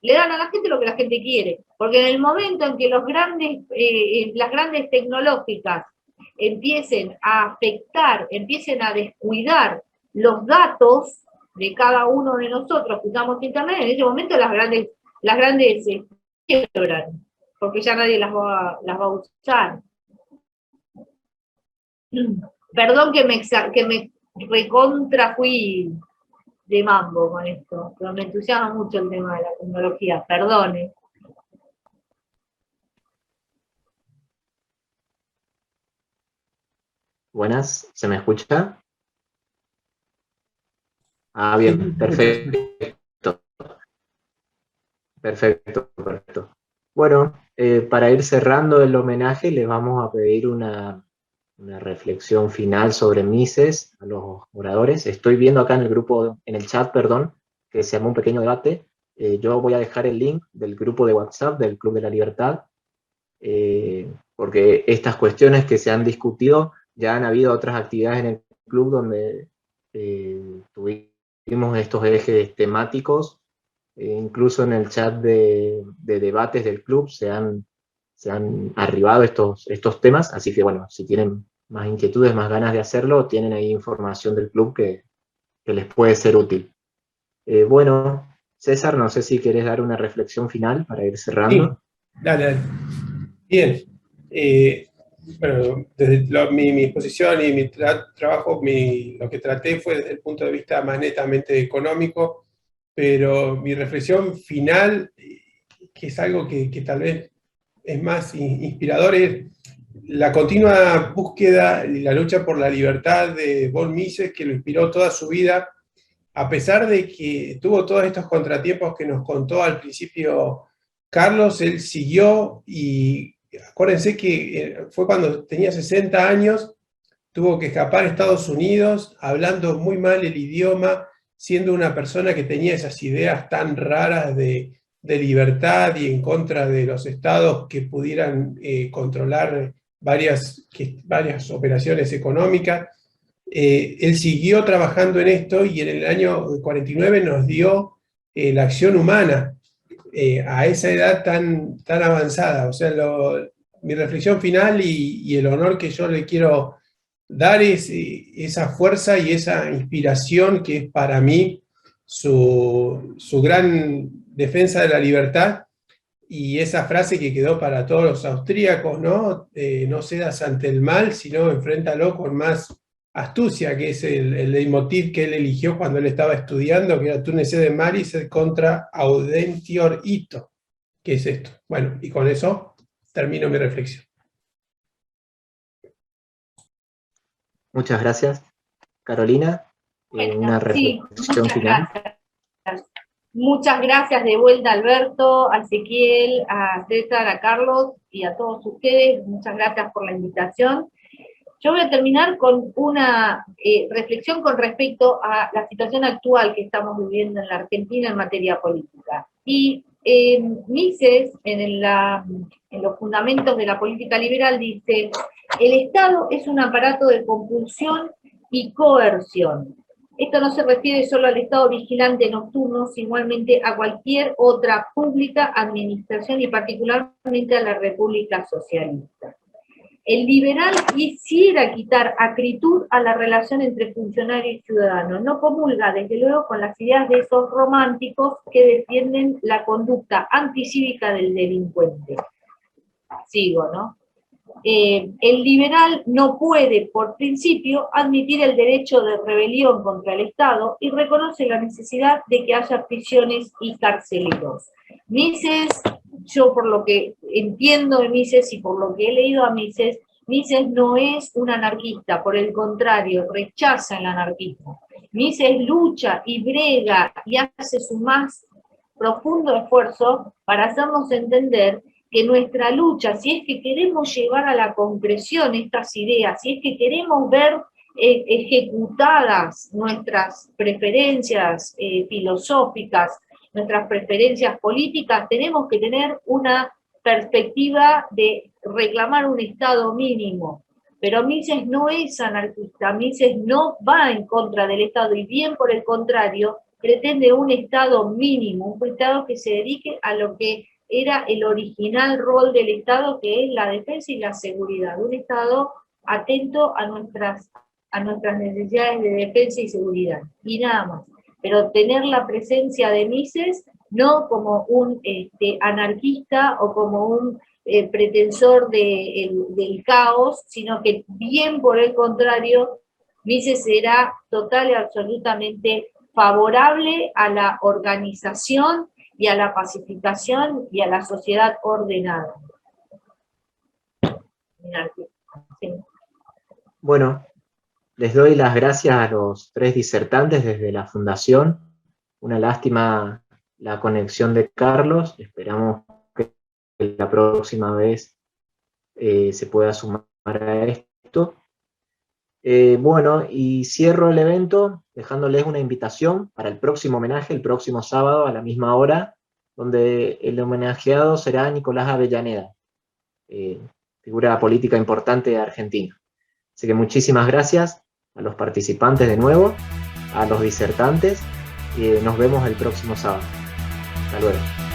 Le dan a la gente lo que la gente quiere. Porque en el momento en que las grandes tecnológicas empiecen a afectar, empiecen a descuidar los datos de cada uno de nosotros que usamos Internet, en ese momento las grandes quiebran, porque ya nadie las va a usar. Perdón que me recontra fui de mambo con esto, pero me entusiasma mucho el tema de la tecnología, perdone. Buenas, ¿se me escucha? Ah, bien, perfecto. Perfecto. Bueno, para ir cerrando el homenaje, les vamos a pedir una reflexión final sobre Mises a los oradores. Estoy viendo acá en el grupo, en el chat, perdón, que se armó un pequeño debate. Yo voy a dejar el link del grupo de WhatsApp del Club de la Libertad, porque estas cuestiones que se han discutido, ya han habido otras actividades en el club donde tuvimos estos ejes temáticos. Incluso en el chat de debates del club se han arribado estos temas, así que bueno, si tienen más inquietudes, más ganas de hacerlo, tienen ahí información del club que les puede ser útil. Bueno, César, no sé si querés dar una reflexión final para ir cerrando. Sí, dale. Bien. Bueno, desde mi exposición y mi trabajo, lo que traté fue desde el punto de vista más netamente económico, pero mi reflexión final, que es algo que tal vez es más inspirador, es la continua búsqueda y la lucha por la libertad de von Mises, que lo inspiró toda su vida, a pesar de que tuvo todos estos contratiempos que nos contó al principio Carlos. Él siguió, y acuérdense que fue cuando tenía 60 años, tuvo que escapar a Estados Unidos, hablando muy mal el idioma, siendo una persona que tenía esas ideas tan raras de libertad y en contra de los estados que pudieran controlar varias operaciones económicas. Él siguió trabajando en esto y en el año 49 nos dio la acción humana, a esa edad tan avanzada. O sea, mi reflexión final y el honor que yo le quiero dar es esa fuerza y esa inspiración que es para mí su gran defensa de la libertad, y esa frase que quedó para todos los austríacos, ¿no? No cedas ante el mal, sino enfréntalo con más astucia, que es el leitmotiv que él eligió cuando él estaba estudiando, que era tu ne sed malis et contra audentior ito. ¿Qué es esto? Bueno, y con eso termino mi reflexión. Muchas gracias. Carolina, una reflexión final. Muchas gracias de vuelta, Alberto, a Ezequiel, a César, a Carlos y a todos ustedes. Muchas gracias por la invitación. Yo voy a terminar con una reflexión con respecto a la situación actual que estamos viviendo en la Argentina en materia política. Y Mises, en los fundamentos de la política liberal, dice: el Estado es un aparato de compulsión y coerción. Esto no se refiere solo al Estado vigilante nocturno, sino igualmente a cualquier otra pública administración y particularmente a la República Socialista. El liberal quisiera quitar acritud a la relación entre funcionario y ciudadano. No comulga, desde luego, con las ideas de esos románticos que defienden la conducta anticívica del delincuente. Sigo, ¿no? El liberal no puede, por principio, admitir el derecho de rebelión contra el Estado y reconoce la necesidad de que haya prisiones y carceleros. Mises, yo por lo que entiendo de Mises y por lo que he leído a Mises, Mises no es un anarquista, por el contrario, rechaza el anarquismo. Mises lucha y brega y hace su más profundo esfuerzo para hacernos entender que nuestra lucha, si es que queremos llevar a la concreción estas ideas, si es que queremos ver ejecutadas nuestras preferencias filosóficas, nuestras preferencias políticas, tenemos que tener una perspectiva de reclamar un Estado mínimo. Pero Mises no es anarquista, Mises no va en contra del Estado, y bien por el contrario, pretende un Estado mínimo, un Estado que se dedique a lo que era el original rol del Estado, que es la defensa y la seguridad, un Estado atento a nuestras necesidades de defensa y seguridad, y nada más. Pero tener la presencia de Mises no como un anarquista o como un pretensor del caos, sino que bien por el contrario, Mises será total y absolutamente favorable a la organización y a la pacificación y a la sociedad ordenada. Sí. Bueno, les doy las gracias a los 3 disertantes desde la Fundación. Una lástima la conexión de Carlos. Esperamos que la próxima vez se pueda sumar a esto. Bueno, y cierro el evento dejándoles una invitación para el próximo homenaje, el próximo sábado a la misma hora, donde el homenajeado será Nicolás Avellaneda, figura política importante de Argentina. Así que muchísimas gracias a los participantes de nuevo, a los disertantes, y nos vemos el próximo sábado. Hasta luego.